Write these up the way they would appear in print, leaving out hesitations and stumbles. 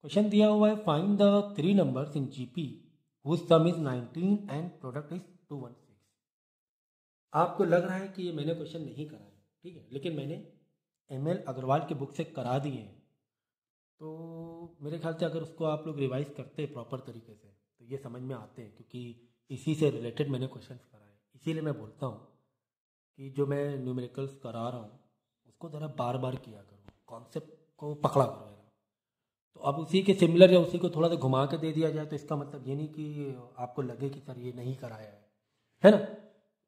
Question दिया हुआ है find the three numbers in GP whose sum is 19 and product is 216। आपको लग रहा है कि ये मैंने क्वेश्चन नहीं करा है, ठीक है, लेकिन मैंने एमएल अग्रवाल की बुक से करा दिए हैं। तो मेरे ख्याल से अगर उसको आप लोग रिवाइज करते हैं प्रॉपर तरीके से तो ये समझ में आते हैं, क्योंकि इसी से रिलेटेड मैंने क्वेश्चन करा है। इसीलिए मैं बोलता हूँ कि जो मैं न्यूमेरिकल्स करा रहा हूँ उसको ज़रा बार बार किया करो, कॉन्सेप्ट को पकड़ा करो यार। तो अब उसी के सिमिलर या उसी को थोड़ा सा घुमा के दे दिया जाए तो इसका मतलब ये नहीं कि आपको लगे कि सर ये नहीं कराया है ना।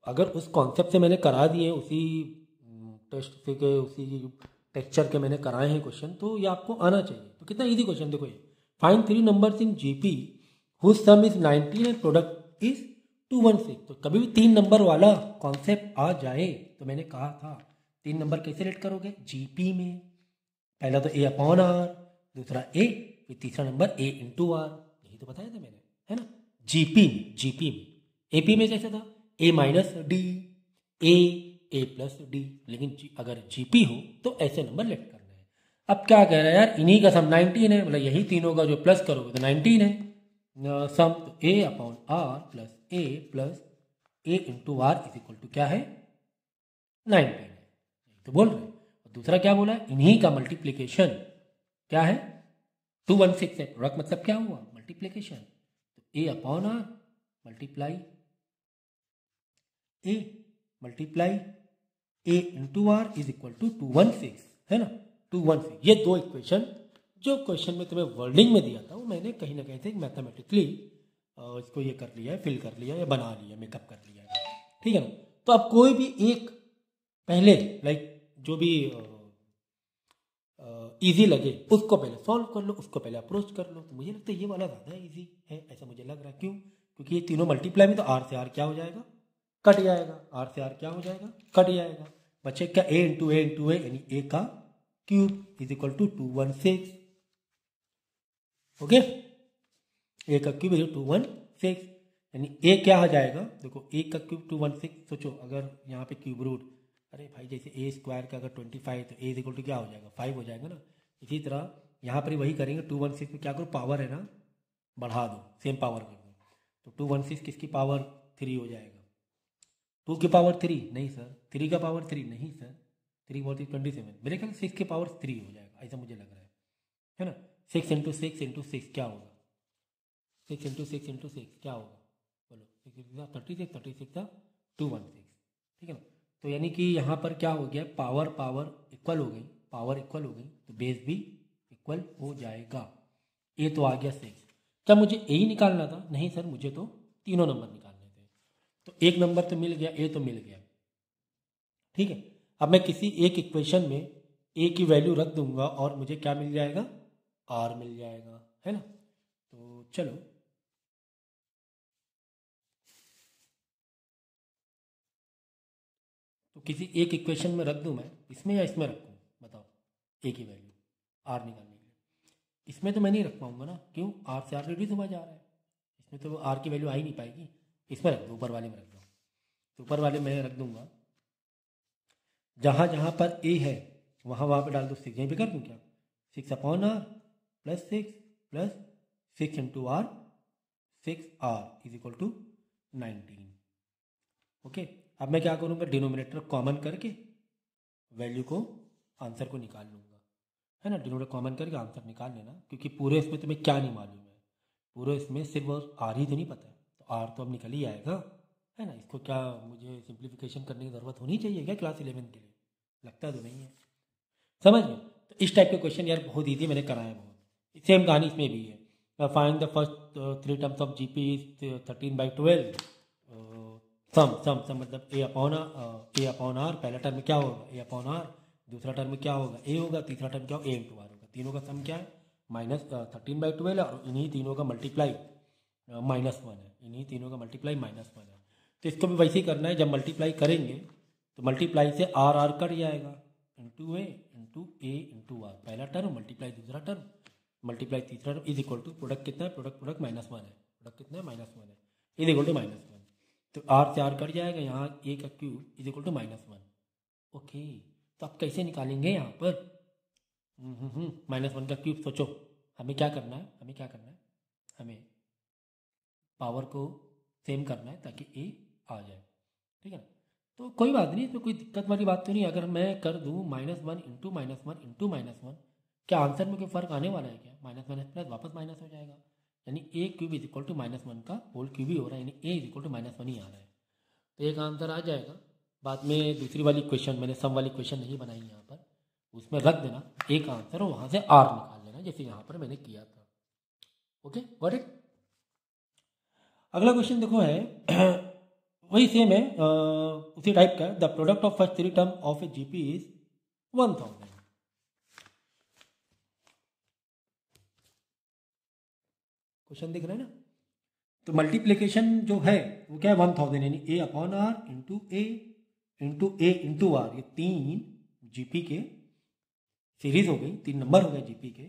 अगर उस कॉन्सेप्ट से मैंने करा दिए, उसी टेस्ट से के उसी टेक्सचर के मैंने कराए हैं क्वेश्चन, तो ये आपको आना चाहिए। तो कितना इजी क्वेश्चन देखो, ये find three numbers in GP whose sum is 19 and product is 216। तो कभी भी तीन नंबर वाला कॉन्सेप्ट आ जाए तो मैंने कहा था तीन नंबर कैसे रेट करोगे, जीपी में। पहला तो ए अपॉन आर, दूसरा ए, फिर तीसरा नंबर ए इंटू आर। यही तो बताया था मैंने, है ना। जीपी में एपी में कैसे था, ए माइनस डी, ए प्लस डी। लेकिन अगर जीपी हो तो ऐसे नंबर लेट करना है। अब क्या कह रहा है यार, इन्हीं का सम 19 है, मतलब यही तीनों का जो प्लस करोगे तो 19 है सम। तो a upon r plus a into r is equal to क्या है, 19 है। तो बोल रहे हैं। और दूसरा क्या बोला है, इन्हीं का मल्टीप्लीकेशन क्या है, 216 है। प्रोडक्ट मतलब क्या हुआ, मल्टीप्लीकेशन। तो a upon r multiply a multiply a into r is equal to 216, है ना। 216 ये दो इक्वेशन जो क्वेश्चन में तुम्हें वर्डिंग में दिया था वो मैंने कहीं ना कहीं से मैथमेटिकली इसको ये कर लिया है, फिल कर लिया या बना लिया, मेकअप कर लिया है, ठीक है ना। तो अब कोई भी एक पहले लाइक जो भी इजी लगे उसको पहले सॉल्व कर लो, उसको पहले अप्रोच कर लो। तो मुझे लगता है ये वाला ज़्यादा इजी है, ऐसा मुझे लग रहा है। क्यों, क्योंकि ये तीनों मल्टीप्लाई में तो आर से आर क्या हो जाएगा, कट जाएगा। आर से आर क्या हो जाएगा, कट जाएगा। बच्चे क्या, ए इंटू ए यानी ए का cube is equal to 216। Okay, a का क्यूब इज 216 यानी ए क्या आ जाएगा, देखो ए का क्यूब 216। सोचो अगर यहाँ पे क्यूब रूट, अरे भाई जैसे ए स्क्वायर का अगर 25 तो ए इज इक्वल टू क्या हो जाएगा, 5 हो जाएगा ना। इसी तरह यहाँ पर वही करेंगे, 216 में क्या करो, पावर है ना बढ़ा दो, सेम पावर कर दो। तो 216 किसकी पावर 3 हो जाएगा, 2 की पावर 3 नहीं सर, 3 का पावर 3 नहीं सर, 3 बहुत ही 27, मेरे ख्याल 6 की पावर 3 हो जाएगा, ऐसा मुझे लग रहा है ना। 6 इंटू सिक्स इंटू सिक्स क्या होगा, 6 इंटू सिक्स क्या होगा, बोलो। 36 36 था 216, ठीक है ना। तो यानी कि यहाँ पर क्या हो गया, पावर इक्वल हो गई, पावर इक्वल हो गई तो बेस भी इक्वल हो जाएगा। ए तो आ गया 6। क्या मुझे ए ही निकालना था, नहीं सर मुझे तो तीनों नंबर निकालने थे। तो एक नंबर तो मिल गया, ए तो मिल गया, ठीक है। अब मैं किसी एक इक्वेशन में ए की वैल्यू रख दूंगा और मुझे क्या मिल जाएगा, आर मिल जाएगा, है ना। तो चलो तो किसी एक इक्वेशन में रख दूं मैं, इसमें या इसमें रखूं, बताओ। ए की वैल्यू आर निकालने के लिए इसमें तो मैं नहीं रख पाऊंगा ना, क्यों, आर से आर रिड्यूस हुआ जा रहा है, इसमें तो आर की वैल्यू आ ही नहीं पाएगी। इसमें रख दो, ऊपर वाले में रख दो। तो ऊपर वाले में रख दूंगा, जहाँ जहाँ पर ए है वहाँ वहाँ पे डाल दो 6, यहीं पे कर दूँ क्या, 6 upon r plus 6 into r, 6 r is equal to 19। Okay, अब मैं क्या करूँगा, डिनोमिनेटर कॉमन करके वैल्यू को, आंसर को निकाल लूँगा, है ना। डिनोमिनेटर कॉमन करके आंसर निकाल लेना, क्योंकि पूरे इसमें तुम्हें क्या नहीं मालूम है, पूरे इसमें सिर्फ आर ही तो नहीं पता है, तो आर तो अब निकल ही आएगा, है ना। इसको क्या मुझे सिंप्लीफिकेशन करने की ज़रूरत होनी चाहिए क्या क्लास 11 के लिए, लगता तो नहीं है, समझ में। तो इस टाइप के क्वेश्चन यार बहुत ईजी मैंने कराया, बहुत सेम कहानी इसमें भी है। Find the first 3 terms of GP is 13/12। सम मतलब ए अपॉन आर, पहला टर्म में क्या होगा, ए अपॉन आर, दूसरा टर्म में क्या होगा, ए होगा, तीसरा टर्म क्या होगा, ए इंटू आर होगा। तीनों का सम क्या है, -13/12 और इन्हीं तीनों का मल्टीप्लाई -1 है, इन्हीं तीनों का मल्टीप्लाई -1 है। तो इसको भी वैसे ही करना है, जब मल्टीप्लाई करेंगे तो मल्टीप्लाई से आर कट जाएगा, इंटू ए इंटू आर, पहला टर्म मल्टीप्लाई दूसरा टर्म मल्टीप्लाई तीसरा term is equal to product कितना है, प्रोडक्ट -1 है, प्रोडक्ट कितना है, -1 है, इज इक्वल टू -1। तो आर से आर कट जाएगा, यहाँ ए का cube is equal to -1। Okay, तो आप कैसे निकालेंगे यहाँ पर, -1 का क्यूब सोचो, हमें क्या करना है, हमें पावर को सेम करना है ताकि ए आ जाए, ठीक है ना। तो कोई बात नहीं, इसमें कोई दिक्कत वाली बात तो नहीं। अगर मैं कर दूँ -1 इंटू -1, क्या आंसर में कोई फर्क आने वाला है क्या? माइनस माइनस प्लस वापस माइनस हो जाएगा, यानी ए क्यूब इज इक्वल टू -1 का होल क्यूब ही हो रहा है, यानी ए इज इक्वल टू -1 ही आ रहा है। तो एक आंसर आ जाएगा। बाद में दूसरी वाली क्वेश्चन, मैंने सम वाली क्वेश्चन नहीं बनाई यहाँ पर, उसमें रख देना एक आंसर और वहाँ से आर निकाल लेना, जैसे यहाँ पर मैंने किया था। Okay, got it. अगला क्वेश्चन देखो है वही सेम है, उसी टाइप का। The product of first 3 term of A GP is 1000। Question दिख रहा है ना। तो मल्टीप्लीकेशन जो है वो क्या है, 1000, यानी a upon r into a into r, ये 3 जीपी के सीरीज हो गई, 3 नंबर हो गए जीपी के,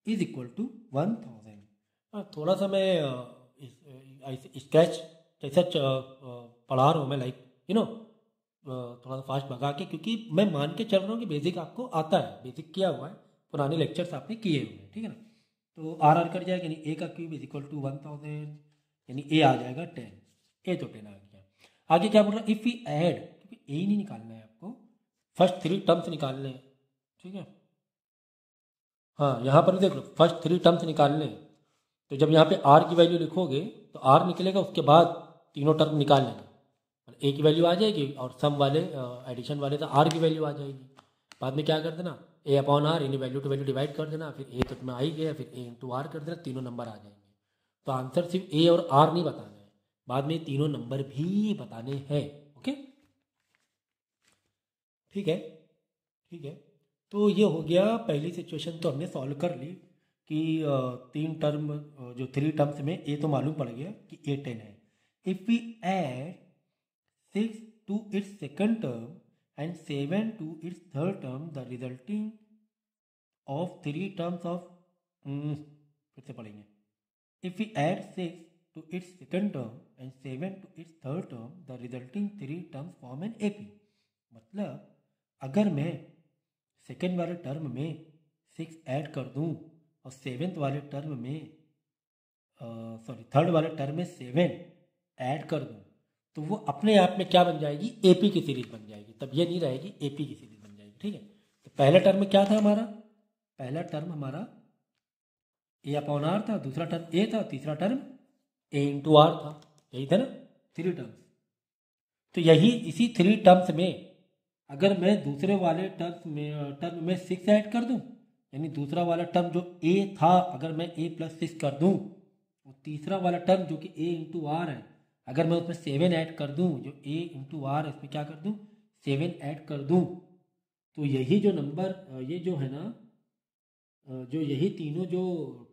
इज इक्वल टू 1000। थोड़ा सा मैं स्केच जैसा पढ़ा रहा हूँ मैं, लाइक थोड़ा सा फास्ट भगा के, क्योंकि मैं मान के चल रहा हूँ कि बेसिक आपको आता है, बेसिक किया हुआ है, पुराने लेक्चर्स आपने किए हुए हैं, ठीक है ना। तो आर कर जाएगा, यानी ए का क्यूब इज इक्वल टू 1000, यानी ए आ जाएगा 10, ए तो 10 आ गया। आगे क्या बोल रहा है, इफ़ वी ऐड, क्योंकि ए ही नहीं निकालना है आपको, फर्स्ट 3 टर्म्स निकालने हैं, ठीक है। हाँ, यहाँ पर देख लो, फर्स्ट 3 टर्म्स निकालने हैं, तो जब यहाँ पे आर की वैल्यू लिखोगे तो आर निकलेगा, उसके बाद तीनों टर्म निकाल लेना, ए की वैल्यू आ जाएगी और सम वाले एडिशन वाले तो आर की वैल्यू आ जाएगी। बाद में क्या कर देना, ए अपॉन आर, यानी वैल्यू टू वैल्यू डिवाइड कर देना, फिर ए तो तुम्हें आ ही गया, फिर ए इंटू आर कर देना, तीनों नंबर आ जाएंगे। तो आंसर सिर्फ ए और आर नहीं बताना है, बाद में तीनों नंबर भी बताने हैं। ओके, ठीक है। तो ये हो गया, पहली सिचुएशन तो हमने सॉल्व कर ली कि 3 टर्म, जो 3 टर्म्स में ए तो मालूम पड़ गया कि ए 10 है। If we add 6 to its second term and 7 to its third term, the resulting of 3 terms of फिर से पढ़ेंगे। If we add 6 to its second term and 7 to its third term, the resulting 3 terms form an AP। मतलब अगर मैं second वाले term में 6 add कर दूं और सेवेंथ वाले टर्म में थर्ड वाले टर्म में 7 ऐड कर दूं, तो वो अपने आप में क्या बन जाएगी, एपी की सीरीज बन जाएगी। तब ये नहीं रहेगी, एपी की सीरीज बन जाएगी, ठीक है। तो पहला टर्म क्या था हमारा, पहला टर्म हमारा ए अपॉन आर था, दूसरा टर्म ए था, तीसरा टर्म ए इंटू आर था, यही था ना 3 टर्म्स। तो यही इसी 3 टर्म्स में अगर मैं दूसरे वाले टर्म में 6 ऐड कर दूं, यानी दूसरा वाला टर्म जो ए था, अगर मैं ए प्लस 6 कर दूं, और तीसरा वाला टर्म जो कि ए इंटू आर है, अगर मैं उसमें 7 ऐड कर दूं, जो ए इंटू आर है इसमें क्या कर दूं, 7 ऐड कर दूं, तो यही जो नंबर, ये जो है ना, जो यही तीनों जो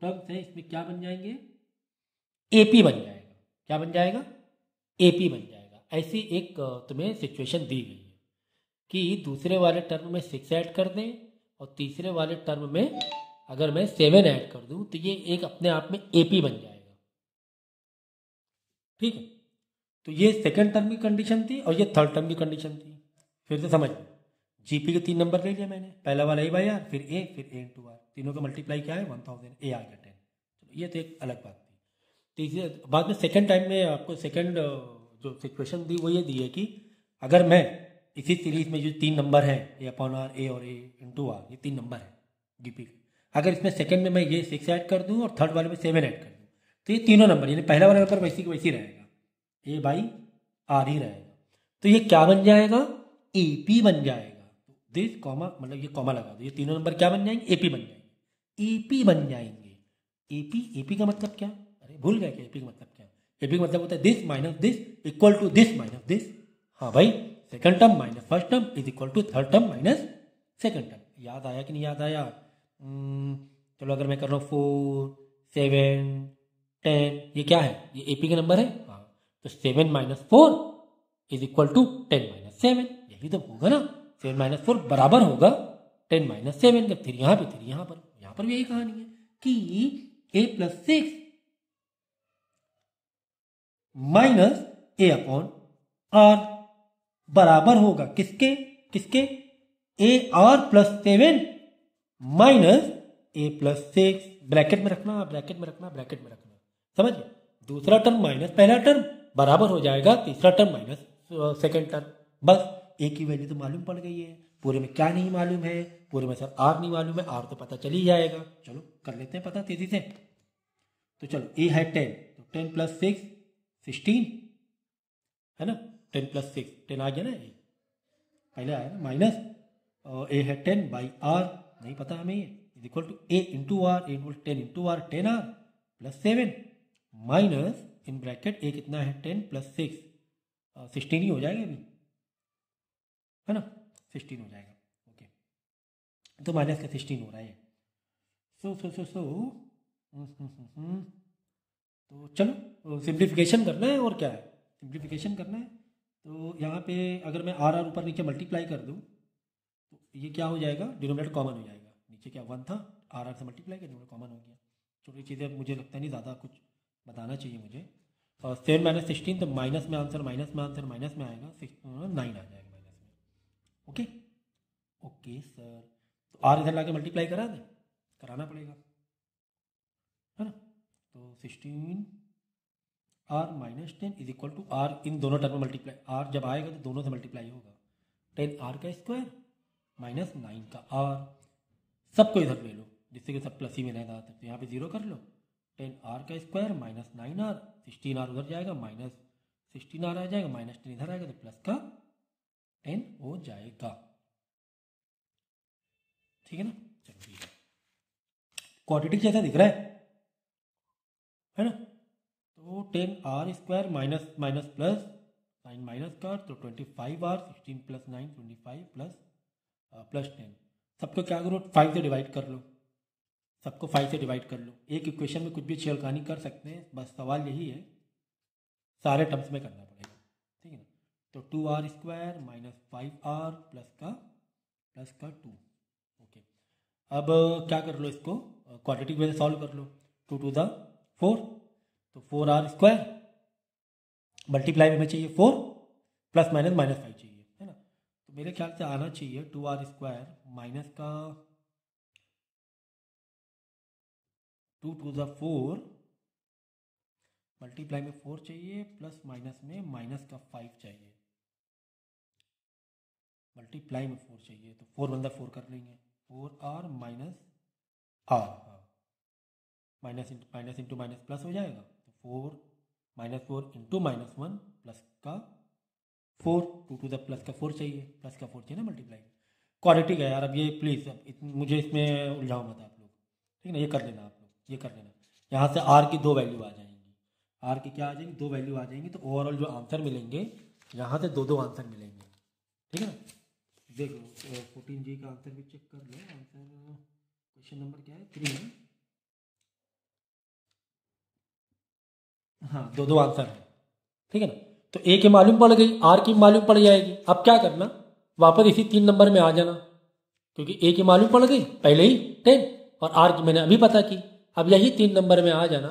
टर्म्स हैं, इसमें क्या बन जाएंगे, एपी बन जाएगा। क्या बन जाएगा, एपी बन जाएगा। ऐसी एक तुम्हें सिचुएशन दी गई है कि दूसरे वाले टर्म में 6 ऐड कर दें और तीसरे वाले टर्म में अगर मैं 7 ऐड कर दूं, तो ये एक अपने आप में एपी बन जाएगा, ठीक है। तो ये सेकंड टर्म की कंडीशन थी और ये थर्ड टर्म की कंडीशन थी। फिर से समझ, जीपी के 3 नंबर ले लिया मैंने, पहला वाला ए बाई आर, फिर ए इंटू आर, तीनों का मल्टीप्लाई क्या है 1000, ए आ गया 10। चलो ये तो एक अलग बात थी। तीसरे बाद में सेकंड टाइम में आपको सेकंड जो सिचुएशन दी वो ये दी है कि अगर मैं इसी सीरीज में जो 3 नंबर हैं, ए अपॉन आर, ए और ए इंटू आर, ये 3 नंबर है जीपी के, अगर इसमें सेकंड में मैं ये 6 ऐड कर दूं और थर्ड वाले में 7 ऐड कर दूं, तो ये तीनों नंबर, यानी पहला वाला नंबर वैसी वैसी रहेगा, ए बाई आर ही रहेगा। तो ये क्या बन जाएगा, एपी बन जाएगा। दिस कॉमा, मतलब ये कॉमा लगा दो, ये तीनों नंबर क्या बन जाएंगे, एपी बन जाएंगे, एपी बन जाएंगे। एपी का मतलब क्या, अरे भूल गए क्या एपी का मतलब क्या, एपी का मतलब होता है this minus this equal to this minus this. हाँ भाई, second term minus first term is equal to third term minus second term. याद आया कि नहीं याद आया? चलो अगर मैं कर रहा हूँ 4, 7, 10, ये क्या है, ये एपी के नंबर है। हाँ, तो 7 minus 4 is equal to 10 minus 7, यही तो होगा ना। 7 माइनस 4 बराबर होगा 10 माइनस 7 का। फिर यहाँ पर भी यही कहानी है कि a plus 6 minus a upon r बराबर होगा किसके, a r plus 7 minus a plus 6 bracket में रखना, ब्रैकेट में रखना, ब्रैकेट में रखना, समझिए। दूसरा टर्म माइनस पहला टर्म बराबर हो जाएगा तीसरा टर्म माइनस सेकेंड टर्म। बस एक की वैल्यू तो मालूम पड़ गई है। पूरे में क्या नहीं मालूम है? पूरे में सर आर नहीं मालूम है, आर तो पता चल ही जाएगा। चलो कर लेते हैं पता तेजी से। तो चलो ए है 10, तो 10 + 6 16 है ना। 10 + 6 10 आ गया ना, ए पहले आया ना, माइनस ए है 10 बाई आर, नहीं पता हमें ये, is equal to a into r, a equal 10 into r 10R + 7 minus in bracket a कितना है 10 + 6 16 ही हो जाएगा अभी, है ना, 16 हो जाएगा। ओके, तो माइनस का 16 हो रहा है। तो चलो सिंप्लीफिकेशन करना है, और क्या है, सिंप्लीफिकेशन करना है। तो यहाँ पे अगर मैं आर ऊपर नीचे मल्टीप्लाई कर दूँ तो ये क्या हो जाएगा, डिनोमिनेटर कॉमन हो जाएगा। नीचे क्या 1 था, आर से मल्टीप्लाई कर, डिनोमिनेटर कॉमन हो गया। छोटी चीज़ें मुझे लगता नहीं ज़्यादा कुछ बताना चाहिए मुझे। और 7 - 16 तो माइनस में आंसर, माइनस में आंसर, माइनस में आएगा 9 आ जाएगा माइनस में। ओके ओके सर, तो आर इधर लाके मल्टीप्लाई करा दें, कराना पड़ेगा, है ना। तो 16 r minus 10 is equal to r, इन दोनों टर्म में मल्टीप्लाई, आर जब आएगा तो दोनों से मल्टीप्लाई होगा। 10R का स्क्वायर माइनस 9 का आर, सबको इधर ले लो जिससे कि सब प्लस ही में रहना। तो यहाँ पे 0 कर लो, 10R का स्क्वायर माइनस 9R, 16R उधर जाएगा, माइनस 16R आ जाएगा, माइनस 10 इधर आएगा, तो प्लस का 10 हो जाएगा। ठीक है ना, चलो ठीक है, क्वाड्रेटिक जैसा दिख रहा है ना। तो 10R square minus minus plus sign minus का, तो 25R, 16 + 9 25 प्लस 10, सबको क्या करो 5 से डिवाइड कर लो, सबको 5 से डिवाइड कर लो। एक इक्वेशन में कुछ भी छेड़खानी कर सकते हैं, बस सवाल यही है सारे टर्म्स में करना पड़ेगा, ठीक है ना। तो 2R square minus 5R plus का 2। ओके, अब क्या कर लो, इसको क्वाड्रेटिक वे से सॉल्व कर लो। 2 × 4, तो 4R स्क्वायर मल्टीप्लाई में हमें चाहिए 4 प्लस माइनस माइनस 5 चाहिए, है ना। तो मेरे ख्याल से आना चाहिए 2R स्क्वायर माइनस का 2 × 4 मल्टीप्लाई में 4 चाहिए, प्लस माइनस में माइनस का 5 चाहिए, मल्टीप्लाई में 4 चाहिए, तो 4 × 4 कर लेंगे, 4R minus R, minus into minus plus हो जाएगा, तो 4 -4 इंटू -1 प्लस का 4, 2 टू द प्लस का 4 चाहिए, प्लस का 4 चाहिए ना मल्टीप्लाई। क्वाड्रेटिक है यार, अब ये प्लीज़ मुझे इसमें उलझाओ मत आप लोग, ठीक है ना। ये कर लेना आप लोग, ये कर लेना। यहाँ से R की 2 वैल्यू आ जाएंगी, R की क्या आ जाएंगी, 2 वैल्यू आ जाएंगी, तो ओवरऑल जो आंसर मिलेंगे यहाँ से 2 आंसर मिलेंगे, ठीक है ना। देखो 14G का आंसर भी चेक कर लो, आंसर क्वेश्चन नंबर क्या है 3 है, हाँ 2 आंसर है, ठीक है ना। तो ए की मालूम पड़ गई, आर की मालूम पड़ जाएगी। अब क्या करना, वापस इसी 3 नंबर में आ जाना, क्योंकि ए की मालूम पड़ गई पहले ही 10, और आर की मैंने अभी पता की। अब यही 3 नंबर में आ जाना,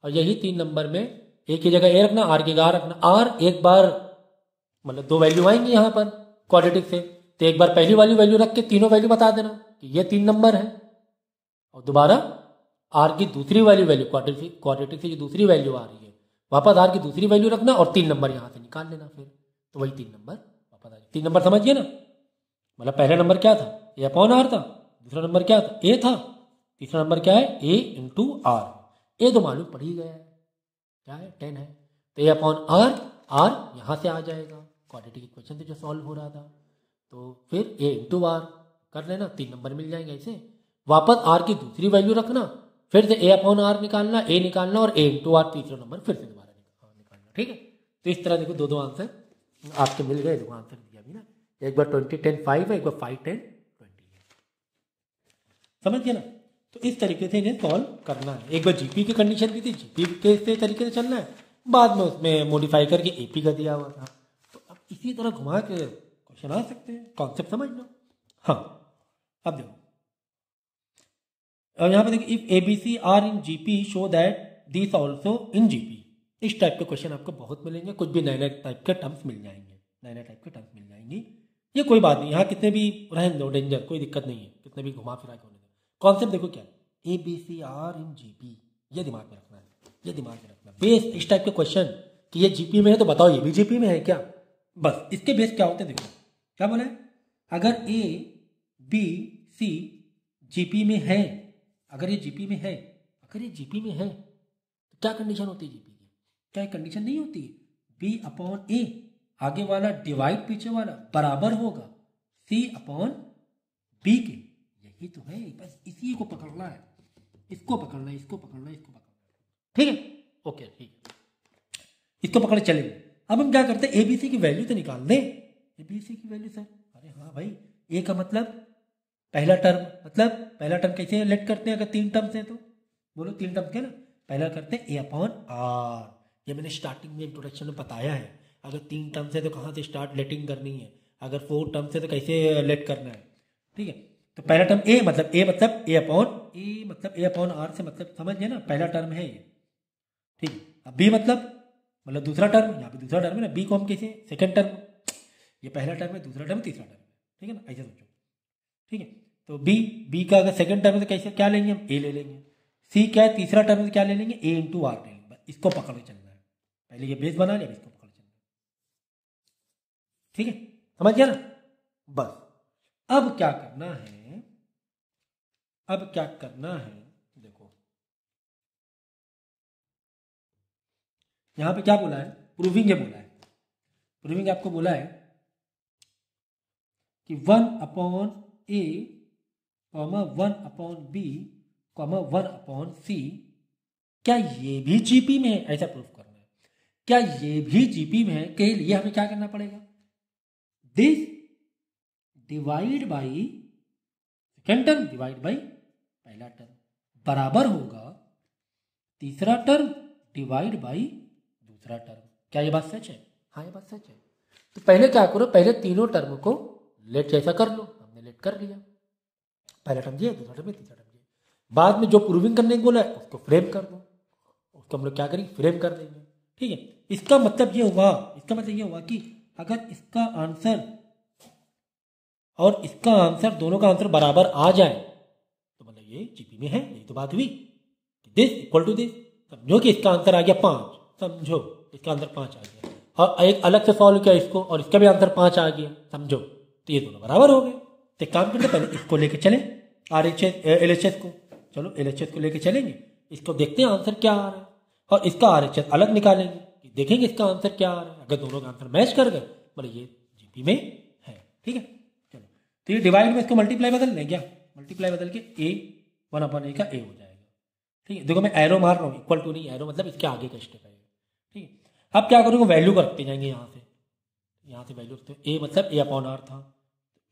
और यही 3 नंबर में ए की जगह ए रखना, आर की जगह रखना। आर एक बार मतलब 2 वैल्यू आएंगी यहाँ पर क्वाड्रेटिक से, तो एक बार पहली वाली वैल्यू रख के तीनों वैल्यू बता देना कि ये 3 नंबर है, और दोबारा आर की दूसरी वैल्यू क्वाड्रेटिक से जो दूसरी वैल्यू आ रही है, वापस आर की दूसरी वैल्यू रखना, और 3 नंबर यहाँ से निकाल लेना फिर, तो वही 3 नंबर वापस आ जाए। 3 नंबर समझिए ना, मतलब पहला नंबर क्या था, A/R था, दूसरा नंबर क्या था, ए था, तीसरा नंबर क्या है, A × R। ए तो मालूम पड़ ही गया है, क्या है 10 है, तो A/R, R यहाँ से आ जाएगा, क्वाड्रेटिक इक्वेशन से जो सॉल्व हो रहा था। तो फिर A × R कर लेना, 3 नंबर मिल जाएंगे ऐसे। वापस R की दूसरी वैल्यू रखना, फिर से A/R निकालना, A निकालना, और A × R तीसरा नंबर फिर से दोबारा निकालना, ठीक है। तो इस तरह देखो 2 आंसर आपके मिल गए, 2 आंसर दिया भी ना, एक बार 20 10 5 है, एक बार 5 10 20 है, समझ गए ना। तो इस तरीके से इन्हें सॉल्व करना है। एक बार जीपी की कंडीशन भी थी, जीपी के तरीके से चलना है, बाद में उसमें मॉडिफाई करके एपी का दिया हुआ था। तो अब इसी तरह घुमा के क्वेश्चन आ सकते हैं, कॉन्सेप्ट समझ लो। हाँ अब देखो, और यहाँ पे देखिए, if ABC are in GP show that this also in GP. इस टाइप के क्वेश्चन आपको बहुत मिलेंगे, कुछ भी नए नए टाइप के टर्म्स मिल जाएंगे, नए नए टाइप के टर्म्स मिल जाएंगी। ये कोई बात नहीं, यहाँ कितने भी रहने दो डेंजर, कोई दिक्कत नहीं है, कितने भी घुमा फिरा के होने दो। कॉन्सेप्ट देखो क्या है, a b c are in GP, ये दिमाग में रखना है, ये दिमाग में रखना बेस इस टाइप के क्वेश्चन कि ये जीपी में है तो बताओ ये भी जीपी में है क्या, बस इसके बेस क्या होते हैं देखो क्या बोला है, अगर ए बी सी जीपी में है, अगर ये जीपी में है, अगर ये जीपी में है तो क्या कंडीशन होती है जीपी की, क्या कंडीशन नहीं होती, बी अपॉन ए आगे वाला डिवाइड पीछे वाला बराबर होगा सी अपॉन बी के, यही तो है, बस इसी को पकड़ना है, इसको पकड़ना है, इसको पकड़ना है, इसको पकड़ना है, ठीक है, ओके ठीक है, इसको पकड़ चलेंगे। अब हम क्या करते हैं, एबीसी की वैल्यू तो निकाल दें, एबीसी की वैल्यू सर, अरे हाँ भाई, ए का मतलब पहला टर्म, मतलब पहला टर्म कैसे लेट करते हैं, अगर 3 टर्म्स हैं तो बोलो 3 टर्म्स के ना, पहला करते हैं ए अपॉन आर, ये मैंने स्टार्टिंग में इंट्रोडक्शन में बताया है, अगर 3 टर्म्स है तो कहाँ से स्टार्ट लेटिंग करनी है, अगर 4 टर्म्स है तो कैसे लेट करना है, ठीक है। तो पहला टर्म ए मतलब ए मतलब ए अपॉन आर से मतलब समझ गए ना, पहला टर्म है ये, ठीक है। अब बी मतलब दूसरा टर्म, यहाँ पे दूसरा टर्म है ना, बी को हम कैसे सेकंड टर्म, ये पहला टर्म है, दूसरा टर्म, तीसरा टर्म, ठीक है ना, ऐसे सोचो, ठीक है। तो बी का अगर सेकंड टर्म है तो कैसे क्या लेंगे हम, ए ले लेंगे, सी क्या है तीसरा टर्म है तो क्या ले लेंगे, ए इंटू आर ले लेंगे, इसको पकड़ के चलना है, पहले ये बेस बना लिया, इसको पकड़ चलना है, ठीक है, समझ गया ना। बस अब क्या करना है, अब क्या करना है, देखो यहां पे क्या बोला है, प्रूविंग, ये बोला है प्रूविंग, आपको बोला है कि 1 upon a comma 1 upon b comma 1 upon c, क्या ये भी जीपी में है, ऐसा प्रूफ करना है, क्या ये भी जीपी में है, के लिए हमें क्या करना पड़ेगा, this divide by second term divide by पहला टर्म बराबर होगा तीसरा टर्म डिवाइड बाई दूसरा टर्म, क्या ये बात सच है, हाँ ये बात सच है। तो पहले क्या करो, पहले तीनों टर्म को लेट जैसा कर लो, हमने लेट कर लिया, पहला टर्म ये, दूसरा टर्म ये, तीसरा टर्म ये, बाद में जो प्रूविंग करने को बोला है उसको फ्रेम कर दो, उसको हम लोग क्या करेंगे, फ्रेम कर देंगे, ठीक है। इसका मतलब ये हुआ कि अगर इसका आंसर और इसका आंसर, दोनों का आंसर बराबर आ जाए तो मतलब ये जीपी में है, यही तो बात हुई, दिस इक्वल टू दिस, समझो कि इसका आंसर आ गया 5, समझो इसका आंसर 5 आ गया, और एक अलग से सॉल्व किया इसको और इसका भी आंसर 5 आ गया, समझो, तो ये दोनों बराबर हो गए। तो एक काम करते, पहले इसको लेके चले LHS को, चलो LHS को लेके चलेंगे, इसको देखते हैं आंसर क्या आ रहा है, और इसका RHS अलग निकालेंगे, देखेंगे इसका आंसर क्या आ रहा है, अगर दोनों का आंसर मैच कर गए बोले ये जीपी में है, ठीक है। चलो तो ये डिवाइड में इसको मल्टीप्लाई बदल लें क्या, मल्टीप्लाई बदल के ए 1 अपॉन ए का ए हो जाएगा, ठीक है। देखो मैं एरो मार रहा हूँ, इक्वल टू नहीं, एरो मतलब इसके आगे का स्टेप है, ठीक है। अब क्या करूँगा, वैल्यू को रखते जाएंगे, यहाँ से वैल्यू रखते, ए मतलब ए अपॉन आर था,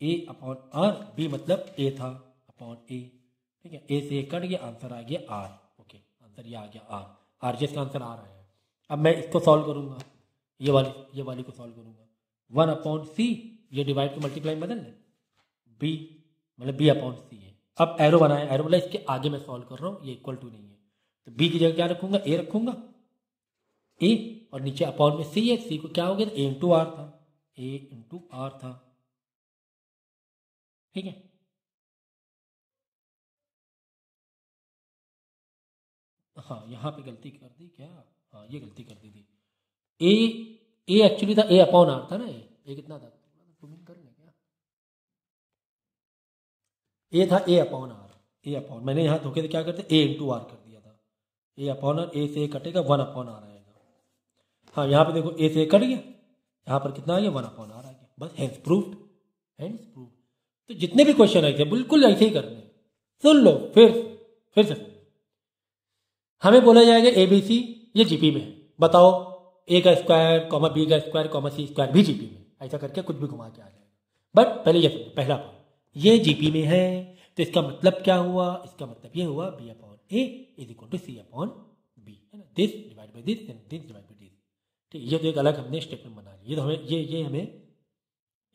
ए अपॉन आर, बी मतलब ए था अपॉन ए, ठीक है, ए से कट गया, आंसर आ गया आर, ओके, आंसर ये आ गया आर, RHS का आंसर आ रहा है। अब मैं इसको सॉल्व करूंगा, ये वाली को सॉल्व करूंगा, 1 अपॉन सी, ये डिवाइड को मल्टीप्लाई बदल लें, बी मतलब बी अपॉन सी है, अब एरो बनाया, एरो मतलब इसके आगे मैं सॉल्व कर रहा हूँ, ये इक्वल टू नहीं है, तो बी की जगह क्या रखूंगा, ए रखूंगा, ए और नीचे अपॉन में सी है, सी को क्या हो गया, ए इंटू आर था, ए इंटू आर था, ठीक है। हाँ यहाँ पे गलती कर दी क्या, हाँ ये गलती कर दी थी, ए एक्चुअली था ए अपॉन आर था ना, ए कितना था, कर ले क्या, ए था ए अपॉन आर, ए अपॉन, मैंने यहाँ धोखे से क्या करते ए इंटू आर कर दिया था, ए अपॉन आर, ए से ए कटेगा 1 अपॉन आर आएगा, हाँ यहाँ पे देखो ए से ए कट गया, यहाँ पर कितना आ गया 1 अपॉन आर आ गया, बस हैंस प्रूव्ड, हैंस प्रूव्ड। तो जितने भी क्वेश्चन आए थे बिल्कुल ऐसे ही करने, सुन लो फिर से सुन, हमें बोला जाएगा एबीसी ये जीपी में है, बताओ ए का स्क्वायर कॉमा बी का स्क्वायर कॉमा सी स्क्वायर भी जीपी में, ऐसा करके कुछ भी घुमा के आ जाएगा, बट पहले ये समझो, पहला पार्ट ये जीपी में है, तो इसका मतलब क्या हुआ, इसका मतलब ये हुआ b upon a is equal to c upon b, है ना, this divide by this and this divide by this, ठीक, ये तो एक अलग हमने स्टेटमेंट बना लिया, ये तो हमें ये हमें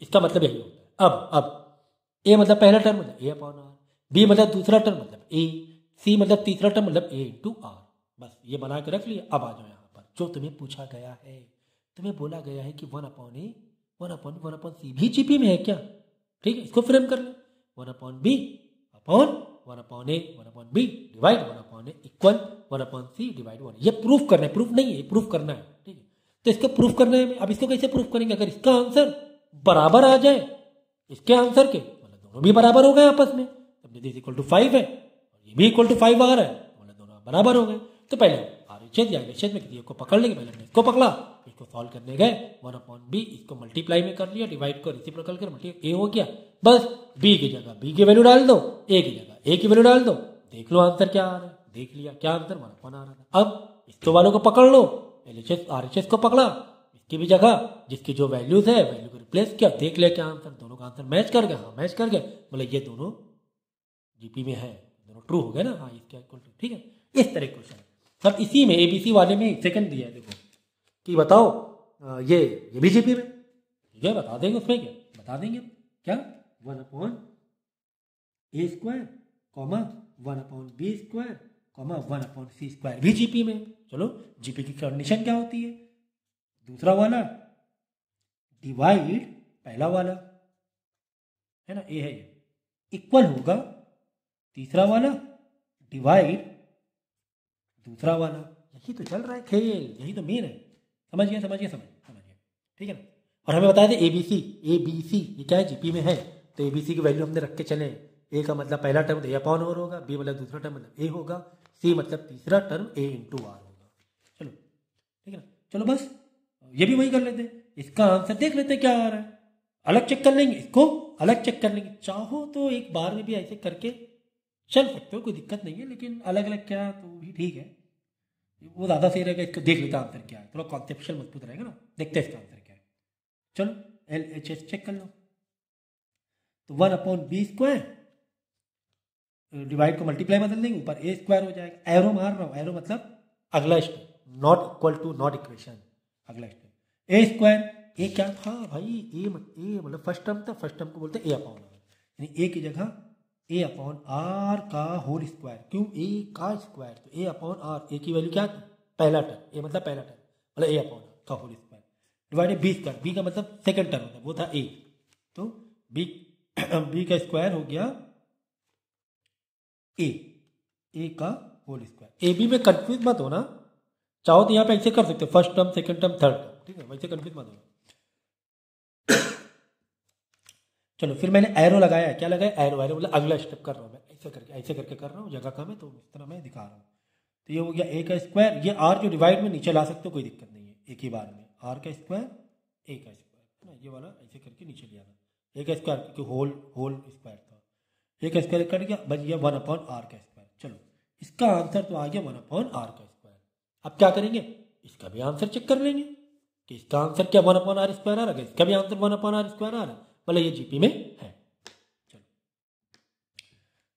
इसका मतलब यही होता है। अब ए मतलब पहला टर्म मतलब ए अपॉन आर, बी मतलब दूसरा टर्म मतलब ए, सी मतलब तीसरा टर्म मतलब ए इंटू आर, बस ये बना के रख लिया। अब आ जाओ यहाँ पर, जो तुम्हें पूछा गया है, तुम्हें बोला गया है कि 1 अपॉन ए 1 अपॉन सी भी जीपी में है क्या, ठीक है, इसको फ्रेम कर ले, 1 अपॉन बी अपॉन 1 अपॉन ए 1 अपॉन बी डिवाइड 1 ए इक्वल 1/c डिवाइड 1। ये प्रूफ करना है, प्रूफ नहीं है, प्रूफ करना है, ठीक है। तो इसको प्रूफ करना है। अब इसको कैसे प्रूफ करेंगे? अगर इसका आंसर बराबर आ जाए इसके आंसर के, मतलब दोनों भी बराबर हो गए आपस में, तब दिस इक्वल टू 5 है और ये भी इक्वल टू 5 आ रहा है, मतलब दोनों बराबर हो गए। तो पहले आरएचएस या एलएचएस में किसी एक को पकड़ लेंगे। पहले हमने इसको पकड़ा, इसको सॉल्व करने गए, 1/b इसको मल्टीप्लाई में कर लिया, डिवाइड को रेसिप्रोकल कर मल्टीप्लाई, ए हो गया। बस b की जगह b की वैल्यू डाल दो, a की जगह a की वैल्यू डाल दो, देख लो आंसर क्या आ रहा है। देख लिया क्या आंसर 1/, आ रहा था। अब इसको वालों को पकड़ लो, एलएचएस आरएचएस को पकड़ा, इसकी भी जगह जिसकी जो वैल्यूज है वैल्यू को रिप्लेस किया, देख लिया क्या आंसर, दोनों का आंसर मैच कर गया। हाँ मैच कर गया, मतलब ये दोनों जीपी में है, दोनों ट्रू हो गए ना। हाँ इसके इक्वल टू, ठीक है। इस तरह क्वेश्चन सब इसी में एबीसी वाले में सेकंड दिया है, देखो कि बताओ ये भी जीपी में, ठीक है, बता देंगे उसमें क्या बता देंगे क्या 1/a² comma 1/b² comma 1/c² भी जीपी में। चलो जीपी की कंडीशन क्या होती है? दूसरा वाला डिवाइड पहला वाला है ना, ए है ये, इक्वल होगा तीसरा वाला डिवाइड दूसरा वाला। यही तो चल रहा है खेल, यही तो मेन है। समझ गया, ठीक है ना। और हमें बताया था एबीसी ये क्या है जीपी में है, तो एबीसी की वैल्यू हमने रख के चले। ए का मतलब पहला टर्म a/r होगा, बी मतलब दूसरा टर्म मतलब ए होगा, सी मतलब तीसरा टर्म a/r होगा। चलो ठीक है ना। चलो बस ये भी वही कर लेते हैं, इसका आंसर देख लेते हैं क्या आ रहा है, अलग चेक कर लेंगे, इसको अलग चेक कर लेंगे। चाहो तो एक बार में भी ऐसे करके चल सकते हो, कोई दिक्कत नहीं है, लेकिन अलग अलग क्या तो भी ठीक है, वो ज़्यादा सही रहेगा। इसको देख लेता आंसर क्या है, थोड़ा कॉन्सेप्चुअल मजबूत रहेगा ना। देखते हैं इसका आंसर क्या है। चलो LHS चेक कर लो। तो 1/b² डिवाइड को मल्टीप्लाई बदल देंगे, ऊपर a² हो जाएगा। एरो मार रहा हूँ, एरो मतलब अगला step, not equal to not equation, अगला स्टेप a²। ए क्या था भाई? ए मतलब फर्स्ट टर्म था, फर्स्ट टर्म को बोलते हैं a/r, यानी a की जगह a/r का होल स्क्वायर। क्यों? a का स्क्वायर, तो a/r, a की वैल्यू क्या? पहला टर्म, a मतलब पहला टर्म, मतलब a/r का whole square divided b²। b का मतलब सेकंड टर्म होता है, वो था a, तो b का स्क्वायर हो गया a का होल स्क्वायर। ए बी में कंफ्यूज मत होना, चाहो तो यहाँ पे ऐसे कर सकते हो, first term second term third term, ठीक है, वैसे कंफ्यूज मत होना। चलो फिर मैंने एरो लगाया, क्या लगाया? एरो मतलब अगला स्टेप कर रहा हूँ मैं, ऐसे करके कर रहा हूँ, जगह कम है तो इस तरह मैं दिखा रहा हूँ। तो ये हो गया a का स्क्वायर, ये r जो डिवाइड में नीचे ला सकते हो, कोई दिक्कत नहीं है, एक ही बार में r का स्क्वायर a का स्क्वायर है ना, ये वाला ऐसे करके नीचे लिया था, a का स्क्वायर क्योंकि होल स्क्वायर था, a का स्क्वायर कट गया, बच गया 1/r का स्क्वायर। चलो इसका आंसर तो आ गया 1/r का स्क्वायर। अब क्या करेंगे? इसका भी आंसर चेक कर लेंगे कि इसका आंसर क्या 1/r² आ रहा है, इसका भी आंसर 1/r² आ रहा है, मतलब ये जीपी में है। चलो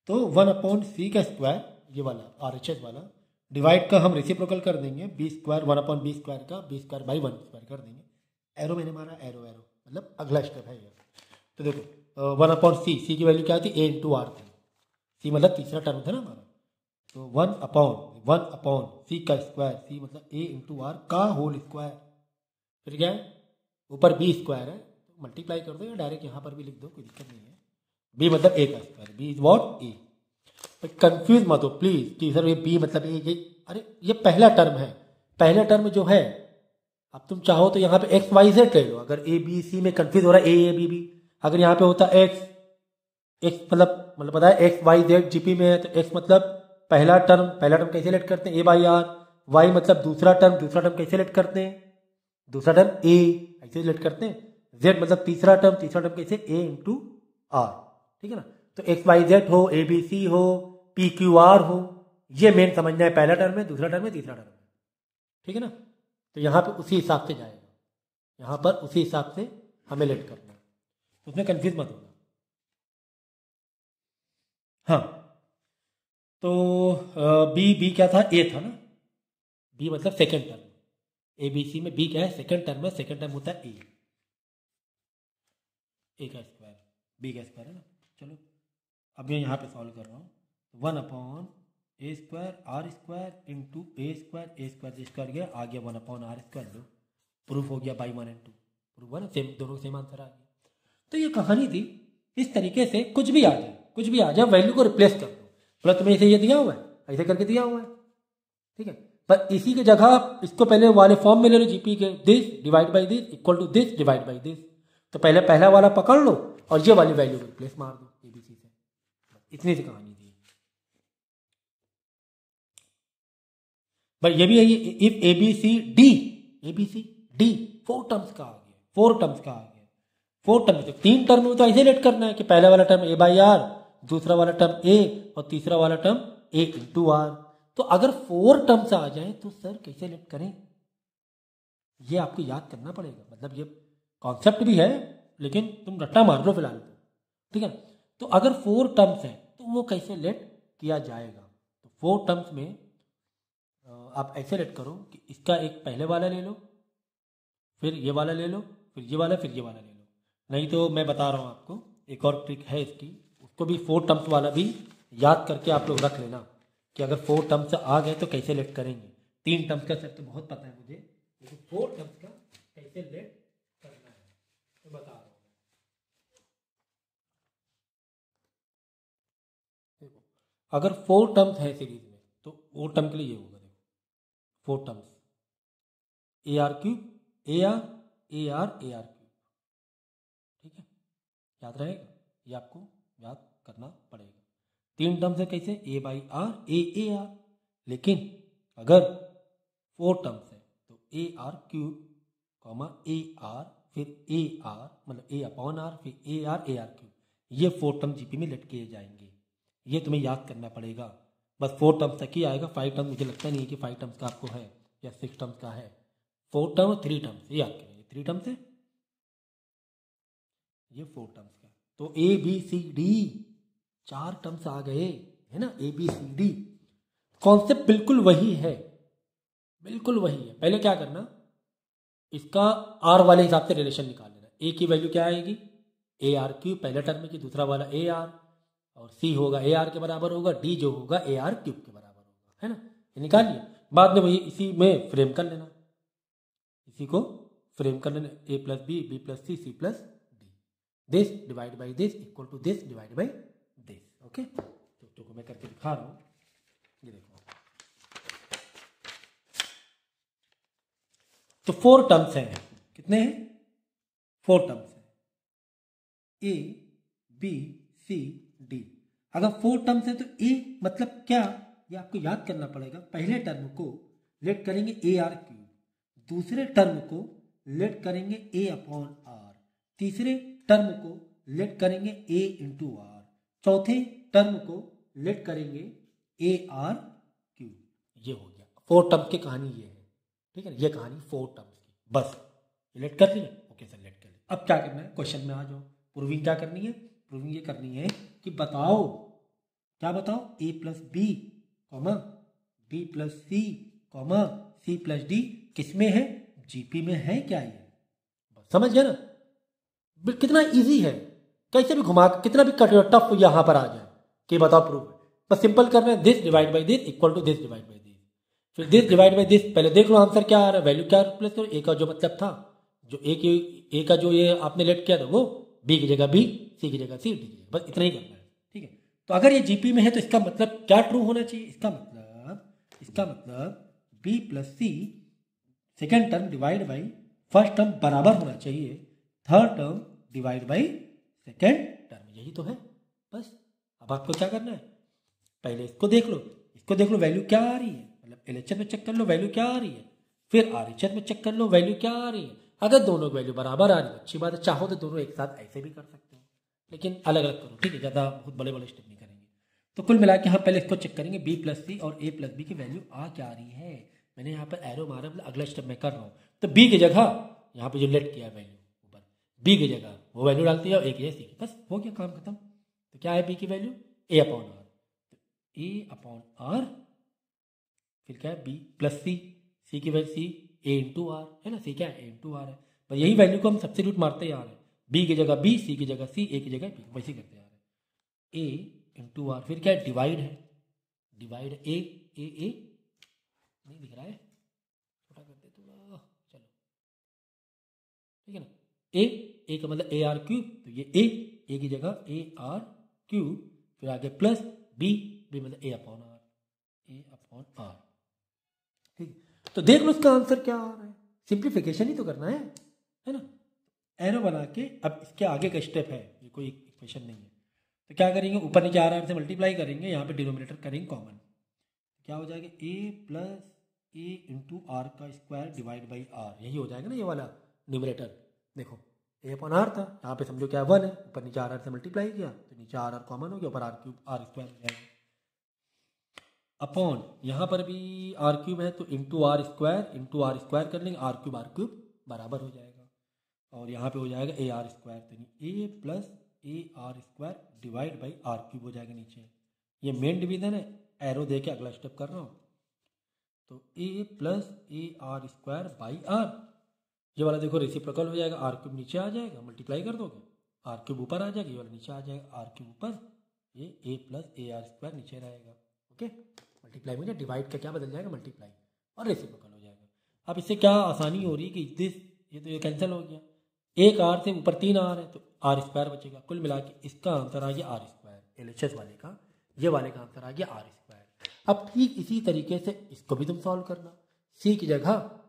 तो 1/c का स्क्वायर, ये वाला आरएचएस वाला, डिवाइड का हम रेसिप्रोकल कर देंगे, b² 1/b² का b²/1² कर देंगे। एरो मैंने मारा, एरो मतलब अगला स्टेप है ये। तो देखो 1/c, c की वैल्यू क्या थी? a/r थी, c मतलब तीसरा टर्म था ना हमारा, तो 1/c का स्क्वायर, c मतलब a/r का होल स्क्वायर, फिर क्या है ऊपर b² है, मल्टीप्लाई कर दो या डायरेक्ट यहाँ पर भी लिख दो, कोई दिक्कत नहीं है। b मतलब a का square, b is what? a। Confuse मत हो प्लीज कि सर ये b मतलब a, ये अरे ये पहला टर्म है, पहला टर्म जो है, अब तुम चाहो तो यहाँ पे XYZ ले लो। अगर ABC में कंफ्यूज हो रहा है AABB, अगर यहाँ पे होता X मतलब पता है XYZ जीपी में है, तो X मतलब पहला टर्म कैसे लेट करते हैं? A/r। Y मतलब दूसरा टर्म कैसे लेट करते हैं? दूसरा टर्म A, ऐसे लेट करते हैं। Z मतलब तीसरा टर्म कैसे? A/r, ठीक है ना। तो XYZ हो, ABC हो, PQR हो, ये मेन समझना है, पहला टर्म है, दूसरा टर्म है, तीसरा टर्म है, ठीक है ना। तो यहाँ पे उसी हिसाब से जाएगा, यहाँ पर उसी हिसाब से हमें लेट करना है, उसमें कंफ्यूज मत होना। हाँ तो बी क्या था? ए था ना, बी मतलब सेकेंड टर्म, ABC में बी क्या है? सेकेंड टर्म है, सेकेंड टर्म होता है ए का स्क्वायर, बी का स्क्वायर है ना। चलो अब मैं यहाँ पे सॉल्व कर रहा हूँ, 1/a²r² इंटू a² गया, आ गया 1/r²। लो प्रूफ हो गया बाई 1 और 2, प्रूफ हुआ ना, सेम, दोनों सेम आंसर आ गया। तो ये कहानी थी, इस तरीके से कुछ भी आ जाए वैल्यू को रिप्लेस कर दो। मतलब तुम्हें इसे ये दिया हुआ है, ऐसे करके दिया हुआ है, ठीक है। पर इसी की जगह इसको पहले वाले फॉर्म में ले लो, जीपी के this divide by this equal to this divide by this. तो पहले पहला वाला पकड़ लो और ये वाली वैल्यू रिप्लेस मार दो एबीसी से। इतनी सी कहानी थी। पर ये भी है, इफ एबीसी डी 4 टर्म्स का आ गया, 4 टर्म्स का आ गया, 4 टर्म्स। 3 टर्म में तो ऐसे लेट करना है कि पहला वाला टर्म ए बाई आर, दूसरा वाला टर्म ए और तीसरा वाला टर्म ए इंटू आर। तो अगर 4 टर्म्स आ जाए तो सर कैसे लेट करें, ये आपको याद करना पड़ेगा। मतलब ये कॉन्सेप्ट भी है लेकिन तुम रट्टा मार लो फिलहाल, ठीक है। तो अगर 4 टर्म्स है तो वो कैसे लेट किया जाएगा। तो 4 टर्म्स में आप ऐसे लेट करो कि इसका एक पहले वाला ले लो, फिर ये वाला ले लो, फिर ये वाला, फिर ये वाला ले लो। नहीं तो मैं बता रहा हूँ आपको एक और ट्रिक है इसकी, उसको भी 4 टर्म्स वाला भी याद करके आप लोग रख लेना कि अगर 4 टर्म्स आ गए तो कैसे लेट करेंगे। 3 टर्म्स का सेट तो बहुत पता है मुझे, लेकिन 4 टर्म्स का कैसे लेट करना है तो बता रहा हूँ। देखो अगर 4 टर्म्स है सीरीज में तो 4 टर्म के लिए ये होगा, देखो 4 टर्म्स ए आर क्यूब ए आर क्यूब, ठीक है, याद रहेगा, ये आपको याद करना पड़ेगा। 3 टर्म्स है कैसे, ए बाई आर ए आर। लेकिन अगर 4 टर्म्स है तो ए r cube comma A R फिर ए आर, मतलब ए अपॉन आर फिर ए आर क्यूब। ये 4 टर्म जीपी में लेट किए जाएंगे, ये तुम्हें याद करना पड़ेगा। बस 4 टर्म्स तक ही आएगा, 5 टर्म्स मुझे लगता नहीं है कि 5 टर्म्स का आपको है या 6 टर्म्स का है। 4 टर्म 3 टर्म्स याद करेंगे, 3 टर्म्स है ये 4 टर्म्स का। तो a b c d 4 terms आ गए, है ना, a b c d. Concept बिल्कुल वही है, बिल्कुल वही है। पहले क्या करना, इसका आर वाले हिसाब से रिलेशन निकाल लेना। ए की वैल्यू क्या आएगी, ए आर क्यूब पहले टर्म की, दूसरा वाला ए आर, और सी होगा ए आर के बराबर होगा, डी जो होगा ए आर क्यूब के बराबर होगा, है ना। ये निकाल लिया, बाद में वही इसी में फ्रेम कर लेना, इसी को फ्रेम कर लेना, a plus b plus c plus d, this divide by this equal to this divide by this. Okay, तो मैं करके दिखा रहा हूँ, ये देखो। तो 4 टर्म्स हैं, कितने हैं, 4 टर्म्स हैं, ए बी सी डी। अगर 4 टर्म्स है तो ए मतलब क्या, ये आपको याद करना पड़ेगा। पहले टर्म को लेट करेंगे ए आर क्यूब, दूसरे टर्म को लेट करेंगे ए अपॉन आर, तीसरे टर्म को लेट करेंगे ए इंटू आर, चौथे टर्म को लेट करेंगे ए आर क्यूब। ये हो गया 4 टर्म की कहानी, ये है, ठीक है। ये कहानी 4 टर्म्स की, बस लेट कर लिया। ओके सर, लेट कर लिया। अब क्या करना है, क्वेश्चन में आ जाओ। प्रूविंग क्या करनी है, प्रूविंग ये करनी है कि बताओ, क्या बताओ, a plus b comma b plus c comma c plus d किस में है, जीपी में है क्या, ये बस समझ गया ना। कितना इजी है, कैसे भी घुमा, कितना भी टफ यहां पर आ जाए कि बताओ प्रूव, बस सिंपल करना है, this divide by this equal to this divide by this, फिर दिस डिवाइड बाई दिस। पहले देख लो आंसर क्या आ रहा है, वैल्यू क्या रिप्लेस करो, ए का जो मतलब था, जो ए का जो ये आपने लेट किया था वो बी की जगह बी, सी की जगह सी, डी की जगह, बस इतना ही करना है, ठीक है। तो अगर ये जीपी में है तो इसका मतलब क्या ट्रू होना चाहिए, इसका मतलब b plus c second term divide by first term बराबर होना चाहिए third term divide by second term, यही तो है बस। अब आपको क्या करना है, पहले इसको देख लो वैल्यू क्या आ रही है, मतलब एलएचएस में चेक कर लो वैल्यू क्या आ रही है, फिर आरएचएस में चेक कर लो वैल्यू क्या आ रही है। अगर दोनों की वैल्यू बराबर आ रही है अच्छी बात है, चाहो तो दोनों एक साथ ऐसे भी कर सकते हो, लेकिन अलग अलग करो, ठीक है, ज़्यादा बहुत बड़े बड़े स्टेप नहीं करेंगे। तो कुल मिला के हम पहले इसको चेक करेंगे, बी प्लस सी और ए प्लस बी की वैल्यू आ क्या रही है। मैंने यहाँ पर एरो मारा, मतलब अगला स्टेप मैं कर रहा हूँ। तो बी की जगह यहाँ पे जो लेट किया वैल्यू ऊपर, बी की जगह वो वैल्यू डालती है और ए की जगह सी की, बस हो गया काम खत्म। तो क्या है बी की value, a upon r, a upon r, फिर क्या है बी प्लस सी की value c a into r, है ना, सी क्या है ए इंटू आर है। पर यही वैल्यू को हम सब्स्टिट्यूट मारते आ रहे हैं, बी की जगह बी, सी की जगह सी, ए की जगह बी, वैसे करते आ रहे हैं, ए इंटू आर, फिर क्या है डिवाइड है, डिवाइड ए नहीं दिख रहा है, छोटा करते थोड़ा, चलो ठीक है ना, ए का मतलब ए आर क्यूब, तो ये ए की जगह ए आर क्यूब, फिर आगे प्लस बी मतलब a upon r, a upon r. ठीक, तो देख लो इसका आंसर क्या आ रहा है, सिंप्लीफिकेशन ही तो करना है ना। एरो बना के अब इसके आगे का स्टेप है, ये कोई इक्वेशन नहीं है, तो क्या करेंगे, ऊपर नीचे आर से मल्टीप्लाई करेंगे, यहाँ पे डिनोमिनेटर करेंगे कॉमन, क्या हो जाएगा ए प्लस ए इंटू आर का स्क्वायर डिवाइड बाई आर, यही हो जाएगा ना ये वाला न्यूमरेटर। देखो ए अपॉन आर था, यहाँ पे समझो क्या 1 है, ऊपर नीचे आर से मल्टीप्लाई किया तो नीचे आर कॉमन हो गया, ऊपर आर क्यूब आर स्क्वायर हो जाएगा, अपॉन यहाँ पर भी आर क्यूब है तो इंटू आर स्क्वायर कर लेंगे, आर क्यूब बराबर हो जाएगा, और यहाँ पे हो जाएगा ए आर स्क्वायर, तो a plus a r square divide by r cube हो जाएगा नीचे। ये मेन डिवीजन है, एरो दे के अगला स्टेप कर रहा हूँ, तो a plus a r square by r, ये वाला देखो रेसिप्रोकल हो जाएगा, आर क्यूब नीचे आ जाएगा, मल्टीप्लाई कर दोगे आर क्यूब ऊपर आ जाएगा, ये वाला नीचे आ जाएगा, आर क्यूब ऊपर, ये ए प्लस ए आर स्क्वायर नीचे रहेगा। ओके, मल्टीप्लाई में डिवाइड का क्या बदल जाएगा, मल्टीप्लाई, और रेसिप्रोकल हो जाएगा। अब इससे क्या आसानी हो रही है कि दिस ये तो ये कैंसिल हो गया, एक आर से ऊपर 3 आर है तो आर स्क्वायर बचेगा, कुल मिला के इसका आंसर आ गया आर स्क्वायर, LHS वाले का, ये वाले का आंसर आ गया आर स्क्वायर। अब ठीक इसी तरीके से इसको भी तुम सॉल्व करना, सी की जगह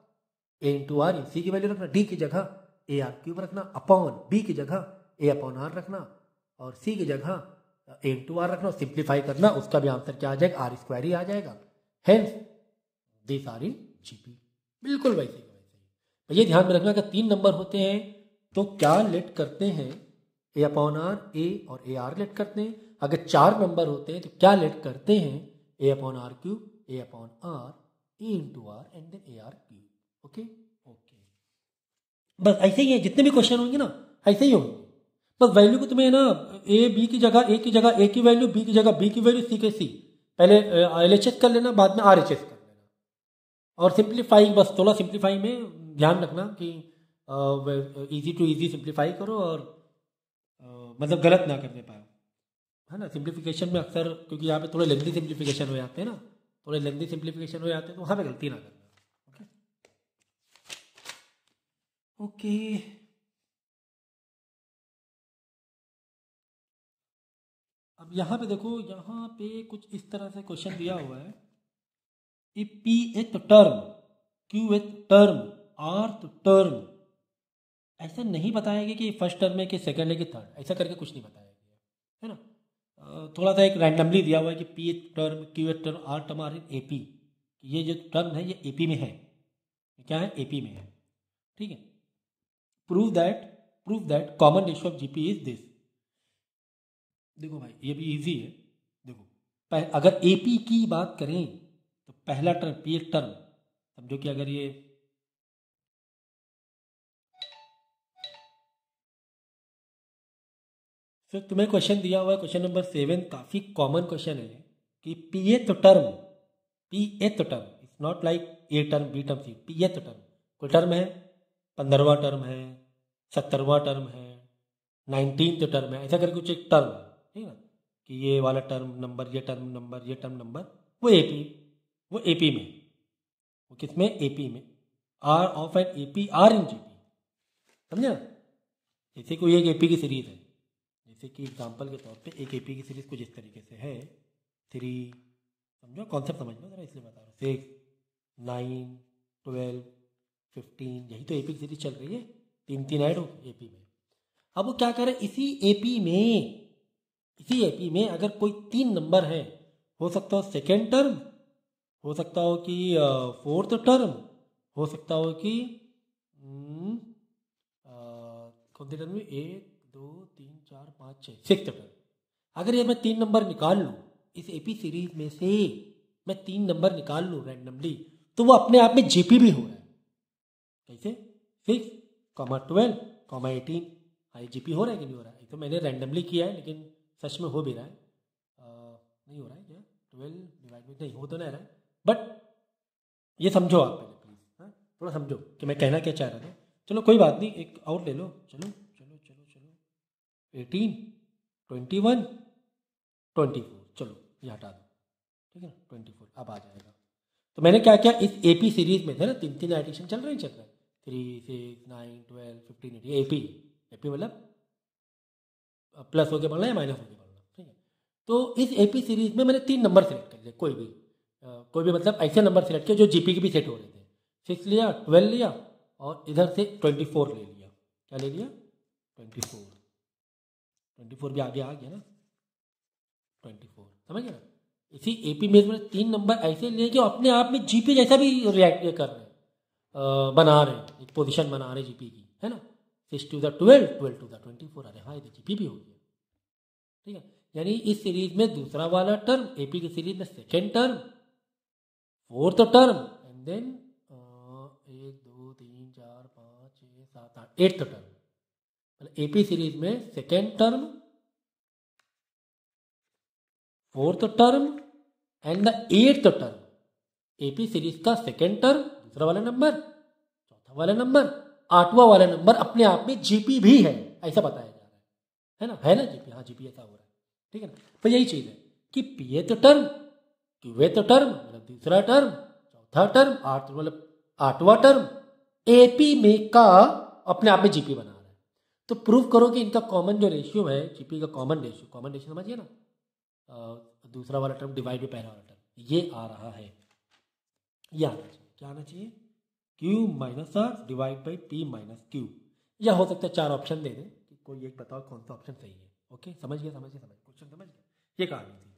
ए इंटू आर, सी की वैल्यू रखना, डी की जगह ए आर क्यूब रखना, अपॉन बी की जगह ए अपॉन आर रखना, और सी की जगह ए इंटू आर रखना, और सिंप्लीफाई करना, उसका भी आंसर क्या आ जाएगा, आर स्क्वायर ही आ जाएगा। Hence this are in GP, बिल्कुल वैसे ही वैसे ही। ये ध्यान में रखना कि 3 नंबर होते हैं तो क्या लेट करते हैं, ए अपॉन आर, ए और ए आर लेट करते हैं, अगर 4 नंबर होते हैं तो क्या लेट करते हैं, a upon r cube, a upon r, a into r and then a r cube. Okay okay, बस ऐसे ही है, जितने भी क्वेश्चन होंगे ना ऐसे ही होंगे, बस वैल्यू को तुम्हें ना ए बी की जगह ए की जगह ए की वैल्यू, बी की जगह बी की वैल्यू, सी के सी, पहले LHS कर लेना, बाद में RHS कर लेना, और सिंप्लीफाई, बस थोड़ा सिंप्लीफाई में ध्यान रखना कि इजी टू इजी सिंप्लीफाई करो, और मतलब गलत ना करने पाओ, है ना। सिंप्लीफिकेशन में अक्सर, क्योंकि यहाँ पे थोड़े लेंथी सिंप्लीफिकेशन हो जाते हैं ना, थोड़े लेंथी सिंप्लीफिकेशन हो जाते हैं, तो वहाँ पे गलती ना करना। ओके, अब यहाँ पे देखो, यहाँ पे कुछ इस तरह से क्वेश्चन दिया हुआ है, P th term, q th term, आर्थ टर्म, ऐसा नहीं बताया गया कि फर्स्ट टर्म है कि सेकंड है कि थर्ड, ऐसा करके कुछ नहीं बताया गया है ना। थोड़ा सा एक रैंडमली दिया हुआ है कि p th term, q th term, r term are in AP, ये जो टर्म है ये एपी में है, क्या है, एपी में है। ठीक है, prove that common ratio of GP is this. देखो भाई ये भी इजी है, देखो अगर एपी की बात करें तो पहला टर्म पी एथ टर्म, समझो कि अगर ये तो तुम्हें क्वेश्चन दिया हुआ है, क्वेश्चन नंबर 7, काफ़ी कॉमन क्वेश्चन है कि p th term, it's not like a term b term c, p th term, कोई टर्म है, 15वां टर्म है, 70वां टर्म है, 19th टर्म है, ऐसा करके कुछ एक टर्म है, ठीक है ना, कि ये वाला टर्म नंबर, ये टर्म नंबर, ये टर्म नंबर, वो एपी में, वो किसमें, एपी में, r of n AP are in GP, समझे ना। जैसे कोई एक एपी की सीरीज है, जैसे कि एग्जांपल के तौर पे एक एपी की सीरीज कुछ इस तरीके से है, 3, समझो कॉन्सेप्ट समझ लो जरा, इसलिए बता रहा हूँ, 6, 9, 12, 15, यही तो एपी की सीरीज चल रही है, 3 ऐड हो एपी में। अब वो क्या करे, इसी एपी में अगर कोई 3 नंबर है, हो सकता हो सेकेंड टर्म, हो सकता हो कि फोर्थ टर्म, हो सकता हो कि कौन से टर्म में, 1, 2, 3, 4, 5, 6, 6th टर्म। अगर ये मैं 3 नंबर निकाल लूँ इस एपी सीरीज में से, मैं 3 नंबर निकाल लूँ रैंडमली, तो वो अपने आप में जीपी भी हो रहा है। कैसे, 6, 12, 18, हाँ जीपी हो रहा है कि नहीं हो रहा है, तो मैंने रैंडमली किया है लेकिन सच में हो भी रहा है, नहीं हो रहा है क्या, 12 डिवाइड में नहीं हो तो नहीं रहा है, बट ये समझो आप पहले प्लीज, हाँ थोड़ा समझो कि मैं कहना क्या चाह रहा था। चलो कोई बात नहीं, एक और ले लो, चलो 18, 21, 24, चलो ये हटा दो, ठीक है ना, 24 अब आ जाएगा। तो मैंने क्या किया, इस एपी सीरीज में थे ना 3 एडिशन चल रहे हैं, 3, 6, 9, 12, 15, 18, एपी मतलब प्लस होके बढ़ना या माइनस होके बढ़ना, ठीक है। तो इस एपी सीरीज में मैंने 3 नंबर सेलेक्ट कर लिए, कोई भी कोई भी मतलब ऐसे नंबर सिलेक्ट किया जो जीपी के भी सेट हो रहे थे। 6 लिया, 12 लिया और इधर से 24 ले लिया। क्या ले लिया? 24 भी आगे आ गया ना, 24 समझ गया ना। इसी एपी मेज में 3 नंबर ऐसे लिए कि अपने आप में जीपी जैसा भी रिएक्ट कर रहे हैं, बना रहे हैं, एक पोजीशन बना रहे जीपी की, है ना। 6 to the 12, 12 to the 24, अरे हाँ ये जीपी भी हो गया, ठीक है। यानी इस सीरीज में दूसरा वाला टर्म, एपी की सीरीज में second term, fourth term and then 1 2 3 4 5 6 7 8 eighth term. AP series में second term, fourth term and the eighth term. AP series का सेकेंड टर्म, दूसरा वाला नंबर, चौथा वाला नंबर, आठवां वाला नंबर अपने आप में जीपी भी है, ऐसा बताया जा रहा है ना, है ना जीपी, हाँ जीपी ऐसा हो रहा है, ठीक है ना। तो यही चीज है कि पीएथ टर्म, क्यूएथ टर्म मतलब दूसरा टर्म, चौथा टर्म, मतलब आठवां टर्म एपी में का अपने आप में जीपी बना रहा है। तो प्रूव करो कि इनका कॉमन जो रेशियो है, जीपी का कॉमन रेशियो समझिए ना, दूसरा वाला टर्म डिवाइड बाय पहला वाला टर्म, ये आ रहा है, ये आना चाहिए। क्या आना चाहिए? Q minus r divide by p minus q. या हो सकता है 4 ऑप्शन दे दें कि कोई एक बताओ कौन सा ऑप्शन सही है। ओके, समझ गया क्वेश्चन समझ गया, ये कहानी थी।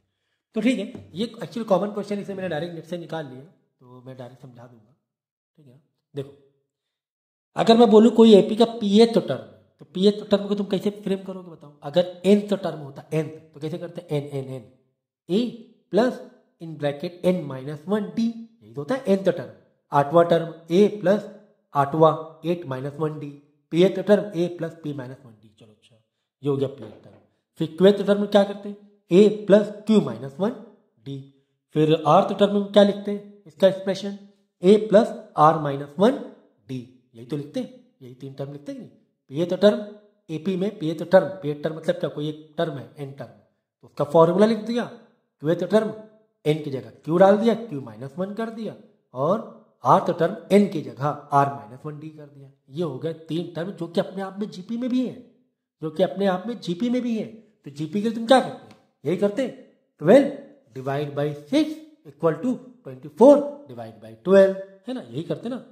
तो ठीक है, ये एक्चुअली कॉमन क्वेश्चन, इसे मैंने डायरेक्ट नेट से निकाल लिया, तो मैं डायरेक्ट समझा दूंगा, ठीक है। देखो, अगर मैं बोलूँ कोई एपी का पीएथ टर्म, तो पीएथ टर्म को तुम कैसे फ्रेम करोगे बताओ? अगर nth टर्म होता nth, तो कैसे करते हैं? n a plus in bracket n minus 1 d, यही तो होता है nth टर्म। आठवां टर्म a प्लस आठवां 8 minus 1 d, पीएथ term a plus p minus 1 d। चलो अच्छा, ये हो गया पीएथ टर्म। फिर क्यूएथ टर्म में क्या करते हैं? a plus q minus 1 d। फिर आर्थ टर्म में क्या लिखते हैं? इसका expression a plus r minus 1 d, यही तो लिखते हैं, यही 3 टर्म लिखते हैं। पीएथ टर्म एपी में पीएथ टर्म मतलब क्या? कोई एक टर्म है एन टर्म, तो उसका फॉर्मूला लिख दिया। क्यूएथ टर्म एन की जगह क्यू डाल दिया, क्यू माइनस 1 कर दिया, और आर्थ टर्म एन की जगह आर माइनस 1 डी कर दिया। ये हो गए 3 टर्म जो कि अपने आप में जीपी में भी है, तो जीपी के लिए तुम क्या करते? यही करते, 12 divide by 6 equal to 24 divide by 12, है ना, यही करते ना।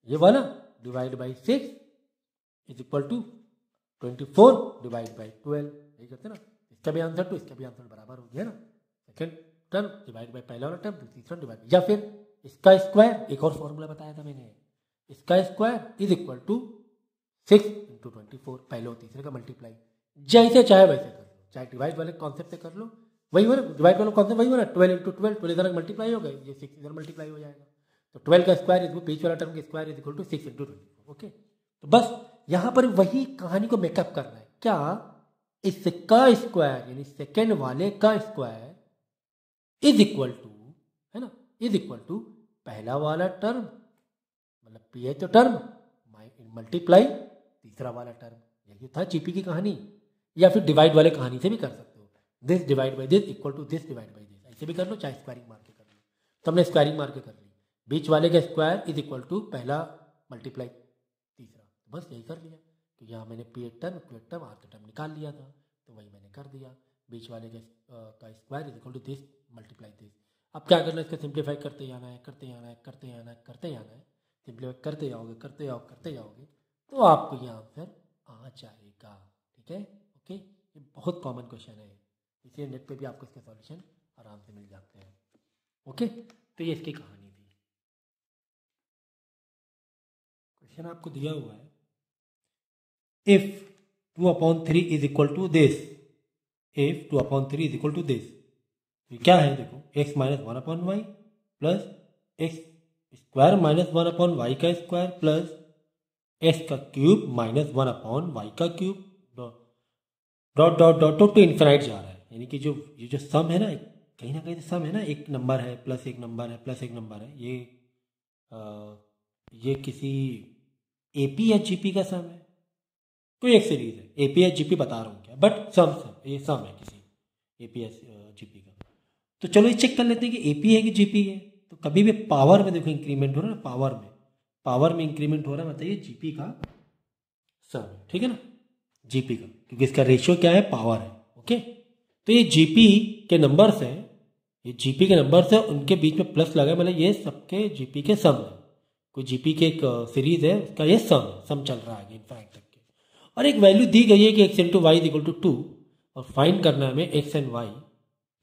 ये वाला divide by 6 is equal to 24 divide by 12, यही करते ना। इसका भी आंसर तो इसका भी आंसर बराबर हो गया ना। सेकेंड टर्म डिवाइड बाई पहला वाला टर्म, तीसरा डिवाइड, या फिर इसका स्क्वायर, एक और फॉर्मूला बताया था मैंने, इसका square is equal to 6 into 24, पहले और तीसरे का मल्टीप्लाई, जैसे चाहे वैसे कर लो, चाहे डिवाइड वाले कॉन्सेप्ट से कर लो, वही हो ना, डिवाइड वाला कॉन्सेप्ट वही हो ना, 12 इंटू 12 इधर मल्टीप्लाई हो गए, ये 6 इधर मल्टीप्लाई हो जाएगा, तो 12 का स्क्वायर बीच वाला टर्म का square is equal to 6 into 24। Okay, तो बस यहां पर वही कहानी को मेकअप करना है। क्या? इसका स्क्वायर यानी सेकेंड वाले का स्क्वायर इज इक्वल टू, है ना, इज इक्वल टू पहला वाला टर्म मतलब पीएच टर्म मल्टीप्लाई तीसरा वाला टर्म, यही था जीपी की कहानी। या फिर डिवाइड वाले कहानी से भी कर सकते हो, this divide by this equal to this divide by this, ऐसे भी कर लो, चाहे स्क्वायरिंग मार के कर लो। तो हमने स्क्वायरिंग मार के कर ली, बीच वाले का स्क्वायर इज इक्वल टू पहला मल्टीप्लाई तीसरा, बस यही कर लिया, क्योंकि यहाँ मैंने pth term qth term r term निकाल लिया था, तो वही मैंने कर दिया। बीच वाले का square is equal to this multiply this. अब क्या करना है? इसको सिंप्लीफाई करते जाना है, सिंप्लीफाई करते जाओगे तो आपको ये आंसर आ जाएगा। ठीक है, ओके, ये बहुत कॉमन क्वेश्चन है, इसलिए नेट पे भी आपको इसके सॉल्यूशन आराम से मिल जाते हैं। ओके, तो ये इसकी कहानी थी। क्वेश्चन आपको दिया हुआ है, if 2/3 is equal to this, if 2/3 is equal to this, क्या है? देखो, x minus 1/y plus x square minus 1/y का स्क्वायर प्लस x का क्यूब माइनस 1/y का cube, dot dot dot dot to infinite जा रहा है। यानी कि जो ये जो सम है ना, कहीं ना कहीं सम है ना, एक नंबर है प्लस एक नंबर है प्लस एक नंबर है, ये किसी एपी या जीपी का सम है, कोई एक सीरीज है, एपी या जीपी बता रहा हूँ क्या, बट ये सम है किसी एपी या जीपी का। तो चलो ये चेक कर लेते हैं कि एपी है कि जीपी है। तो कभी भी पावर में देखो इंक्रीमेंट हो रहा है ना, पावर में इंक्रीमेंट हो रहा है, मतलब ये जीपी का सम है, ठीक है ना, जीपी का, क्योंकि इसका रेशियो क्या है? पावर है। ओके, तो ये जीपी के नंबर्स हैं, ये जीपी के नंबर्स है, उनके बीच में प्लस लगा है, मतलब ये सबके जीपी के सम है। कोई जीपी के एक सीरीज है, उसका ये सम चल रहा है इनफाइनाइट तक के। और एक वैल्यू दी गई है कि x into y equal to 2, और फाइंड करना है हमें एक्स एंड वाई।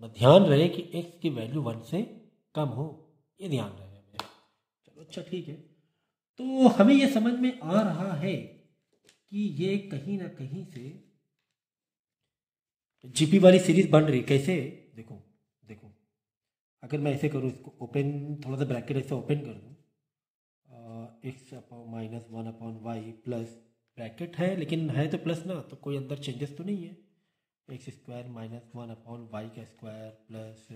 ध्यान रहे कि एक्स की वैल्यू 1 से कम हो, ये ध्यान रहे हमें। चलो अच्छा ठीक है। तो हमें ये समझ में आ रहा है कि ये कहीं ना कहीं से जीपी वाली सीरीज बन रही। कैसे? देखो देखो, अगर मैं ऐसे करूँ, इसको ओपन, थोड़ा सा ब्रैकेट ऐसे ओपन कर दूँ, x upon minus 1 upon y plus, bracket है लेकिन है तो प्लस ना, तो कोई अंदर चेंजेस तो नहीं है। X square minus 1 upon y का स्क्वायर प्लस,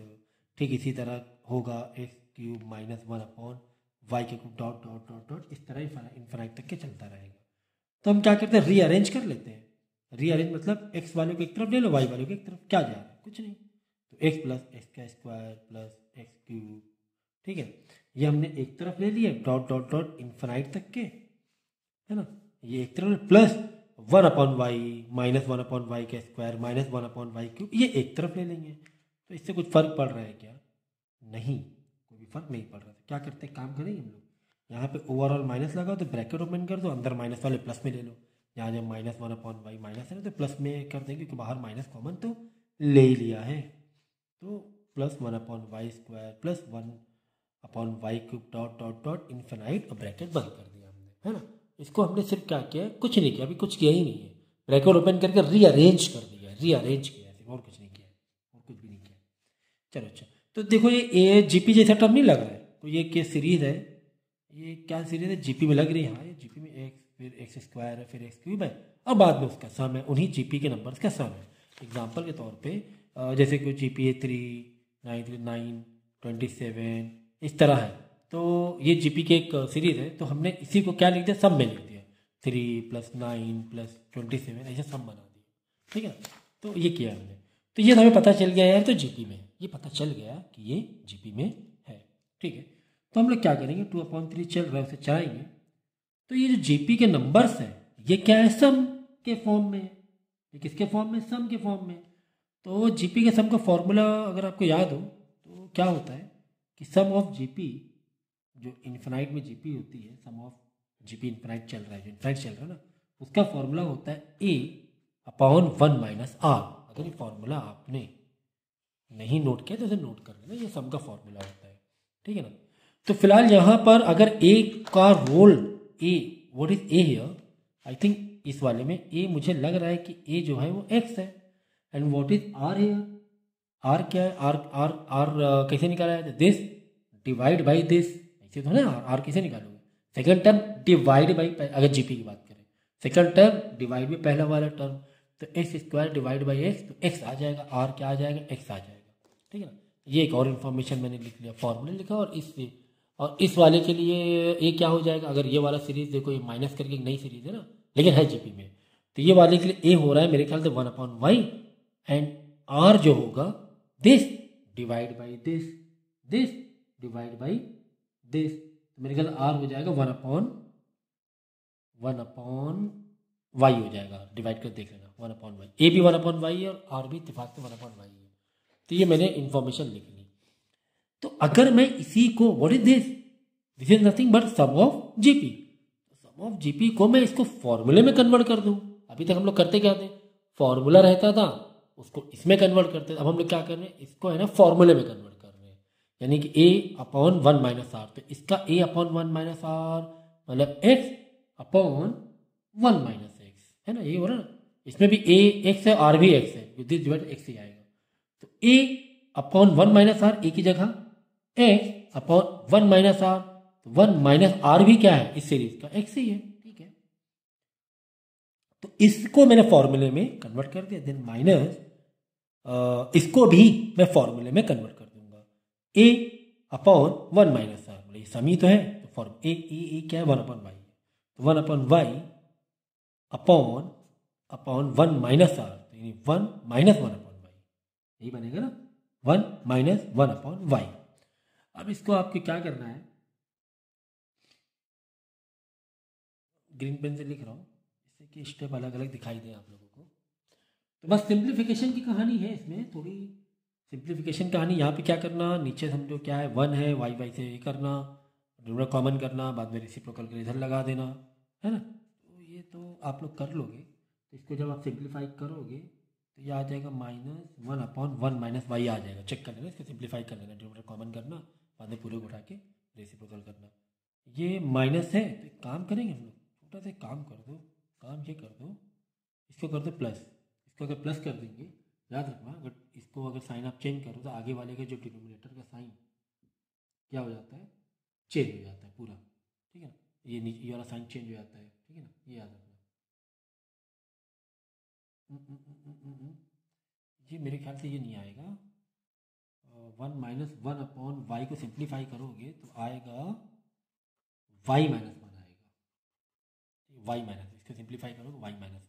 ठीक इसी तरह होगा x cube minus 1 upon y के cube, dot dot dot dot, इस तरह इन्फिनाइट तक के चलता रहेगा। तो हम क्या करते हैं, रीअरेंज कर लेते हैं। रीअरेंज मतलब एक्स वालों को एक तरफ ले लो, वाई वालों को एक तरफ, क्या जा रहा है, कुछ नहीं। तो एक्स प्लस एक्स का स्क्वायर प्लस एक्स क्यूब, ठीक है, ये हमने एक तरफ ले लिया, डॉट डॉट डॉट इन्फिनाइट तक के, है ना। ये एक तरफ plus 1 upon y minus 1 upon y का square minus 1 upon y cube, ये एक तरफ ले लेंगे। तो इससे कुछ फर्क पड़ रहा है क्या? नहीं, कोई भी फर्क नहीं पड़ रहा। तो क्या करते हैं, काम करेंगे हम लोग, यहाँ पे ओवरऑल माइनस लगाओ तो ब्रैकेट ओपन कर दो, अंदर माइनस वाले प्लस में ले लो। यहाँ जब माइनस 1 अपॉन वाई माइनस है ना, तो प्लस में कर देंगे क्योंकि बाहर माइनस कॉमन तो ले ही लिया है। तो plus 1 upon y square plus 1 upon y cube dot dot dot infinite, और ब्रैकेट बंद कर दिया हमने, है ना। इसको हमने सिर्फ क्या किया है, कुछ नहीं किया, अभी कुछ किया ही नहीं है, ब्रैकेट ओपन करके रीअरेंज कर दिया, रीअरेंज किया है, और कुछ नहीं किया, और कुछ भी नहीं किया। चलो अच्छा, तो देखो ये जीपी जैसा टर्म नहीं लग रहा है, तो ये क्या सीरीज है, ये क्या सीरीज है, जीपी में लग रही है। हाँ, ये जीपी में एक्स, फिर एक्स स्क्वायर है, फिर एक्स क्यूब है, और बाद में उसका सम है, उन्हीं जीपी के नंबर्स का सम है। एग्जाम्पल के तौर पे जैसे कोई जीपी है 3, 9, 27, इस तरह है। तो ये जीपी की एक सीरीज है, तो हमने इसी को क्या लिख दिया, सम में लिख दिया, 3 प्लस 9 प्लस 27, ऐसे सम बना दिया, ठीक है। तो ये किया हमने, तो ये हमें पता चल गया यार, तो जीपी में ये पता चल गया कि ये जीपी में है, ठीक है। तो हम लोग क्या करेंगे, 2/3 चल रहा है, उसे चलाएंगे। तो ये जो जीपी के नंबर्स हैं, ये क्या है, सम के फॉर्म में। ये किसके फॉर्म में, सम के फॉर्म में। तो जीपी के सम का फॉर्मूला अगर आपको याद हो तो क्या होता है कि सम ऑफ जीपी, जो इन्फिनाइट में जीपी होती है, सम ऑफ जीपी इन्फिनाइट चल रहा है, जो इन्फिनाइट चल रहा है ना, उसका फॉर्मूला होता है ए अपॉन 1 माइनस आर। अगर ये फॉर्मूला आपने नहीं नोट किया तो इसे नोट कर लेना, ये सम का फॉर्मूला होता है, ठीक है ना। तो फिलहाल यहाँ पर अगर ए का role, a, what is a here, I think इस वाले में ए, मुझे लग रहा है कि ए जो है वो एक्स है, and what is r here, r क्या है, आर आर आर कैसे निकाला है, दिस डिवाइड बाई दिस, ऐसे तो है ना, आर कैसे निकालोगे, सेकंड टर्म डिवाइड बाई, अगर जीपी की बात करें, सेकंड टर्म डिवाइड बाई पहला वाला टर्म, तो x square divide by x, तो एक्स आ जाएगा, आर क्या आ जाएगा, एक्स आ जाएगा, ठीक है ना। ये एक और इन्फॉर्मेशन मैंने लिख लिया, फॉर्मूला लिखा, और इस वाले के लिए ये क्या हो जाएगा, अगर ये वाला सीरीज देखो, ये माइनस करके एक नई सीरीज है ना, लेकिन है जीपी में, तो ये वाले के लिए ए हो रहा है मेरे ख्याल से 1 अपॉन वाई, एंड आर जो होगा this divide by this, this divide by this, तो मेरे ख्याल आर हो जाएगा 1 अपॉन वाई हो जाएगा, डिवाइड कर देख लेना, 1 अपॉन वाई, ए भी 1 अपॉन वाई है और आर भी इत्तेफाक से 1 अपॉन वाई है। तो ये मैंने इन्फॉर्मेशन लिख ली। तो अगर मैं इसी को, what is this, this is nothing but sum of GP, sum of GP को मैं इसको फॉर्मूले में कन्वर्ट कर दूं। अभी तक हम लोग करते क्या थे, फॉर्मूला रहता था, उसको इसमें कन्वर्ट करते थे, अब हम लोग क्या कर रहे हैं, इसको है ना फॉर्मूले में कन्वर्ट कर रहे हैं, यानी कि ए अपॉन 1 माइनस आर, तो इसका ए अपॉन 1 माइनस आर मतलब एक्स अपॉन 1 माइनस एक्स, है ना, ये हो रहा है ना, इसमें भी ए एक्स है, आर भी एक्स है, दिस डिवाइड एक्स ही आएगा। तो ए अपॉन 1 माइनस आर, ए की जगह एक्स अपॉन 1 माइनस आर, तो 1 माइनस आर भी क्या है इस सीरीज का, एक्स ही है, ठीक है। तो इसको मैंने फॉर्मूले में कन्वर्ट कर दिया, देन माइनस इसको भी मैं फॉर्मूले में कन्वर्ट कर दूंगा, ए अपॉन 1 माइनस आर, बोले समी तो है, तो फॉर्म ए क्या है, 1 अपॉन वाई, तो 1 upon y upon 1 minus r, तो यानी 1 माइनस 1 अपॉन वाई, यही बनेगा ना, 1 माइनस 1 अपॉन वाई। अब इसको आपको क्या करना है, ग्रीन पेन से लिख रहा हूँ इससे कि स्टेप अलग अलग दिखाई दे आप लोगों को। तो बस सिंप्लीफिकेशन की कहानी है, इसमें थोड़ी सिंप्लीफिकेशन कहानी यहाँ पे क्या करना, नीचे समझो क्या है 1 है, y से ये करना, डिनोमिनेटर कॉमन करना, बाद में रेसिप्रोकल के इधर लगा देना, है ना। तो ये तो आप लोग कर लोगे। तो इसको जब आप सिंप्लीफाई करोगे तो ये आ जाएगा -1/1 माइनस वाई आ जाएगा। चेक कर लेना, इसको सिंप्लीफाई कर लेना, डिनोमिनेटर कॉमन करना, बाद में पूरे को उठा के रेसिप्रोकल करना। ये माइनस है तो एक काम करेंगे हम लोग, छोटा सा काम कर दो, काम ये कर दो, इसको कर दो प्लस। इसको अगर प्लस कर देंगे, याद रखना अगर इसको अगर साइन आप चेंज करो तो आगे वाले का जो डिनोमिनेटर का साइन क्या हो जाता है, चेंज हो जाता है पूरा, ठीक है ना। ये नीचे ये वाला साइन चेंज हो जाता है, ठीक है ना, ये याद रखना। ये मेरे ख्याल से ये नहीं आएगा। 1-1/y को सिंप्लीफाई करोगे तो आएगा y-1 आएगा, y-, इसको सिंप्लीफाई करो तो y-1 आएगा,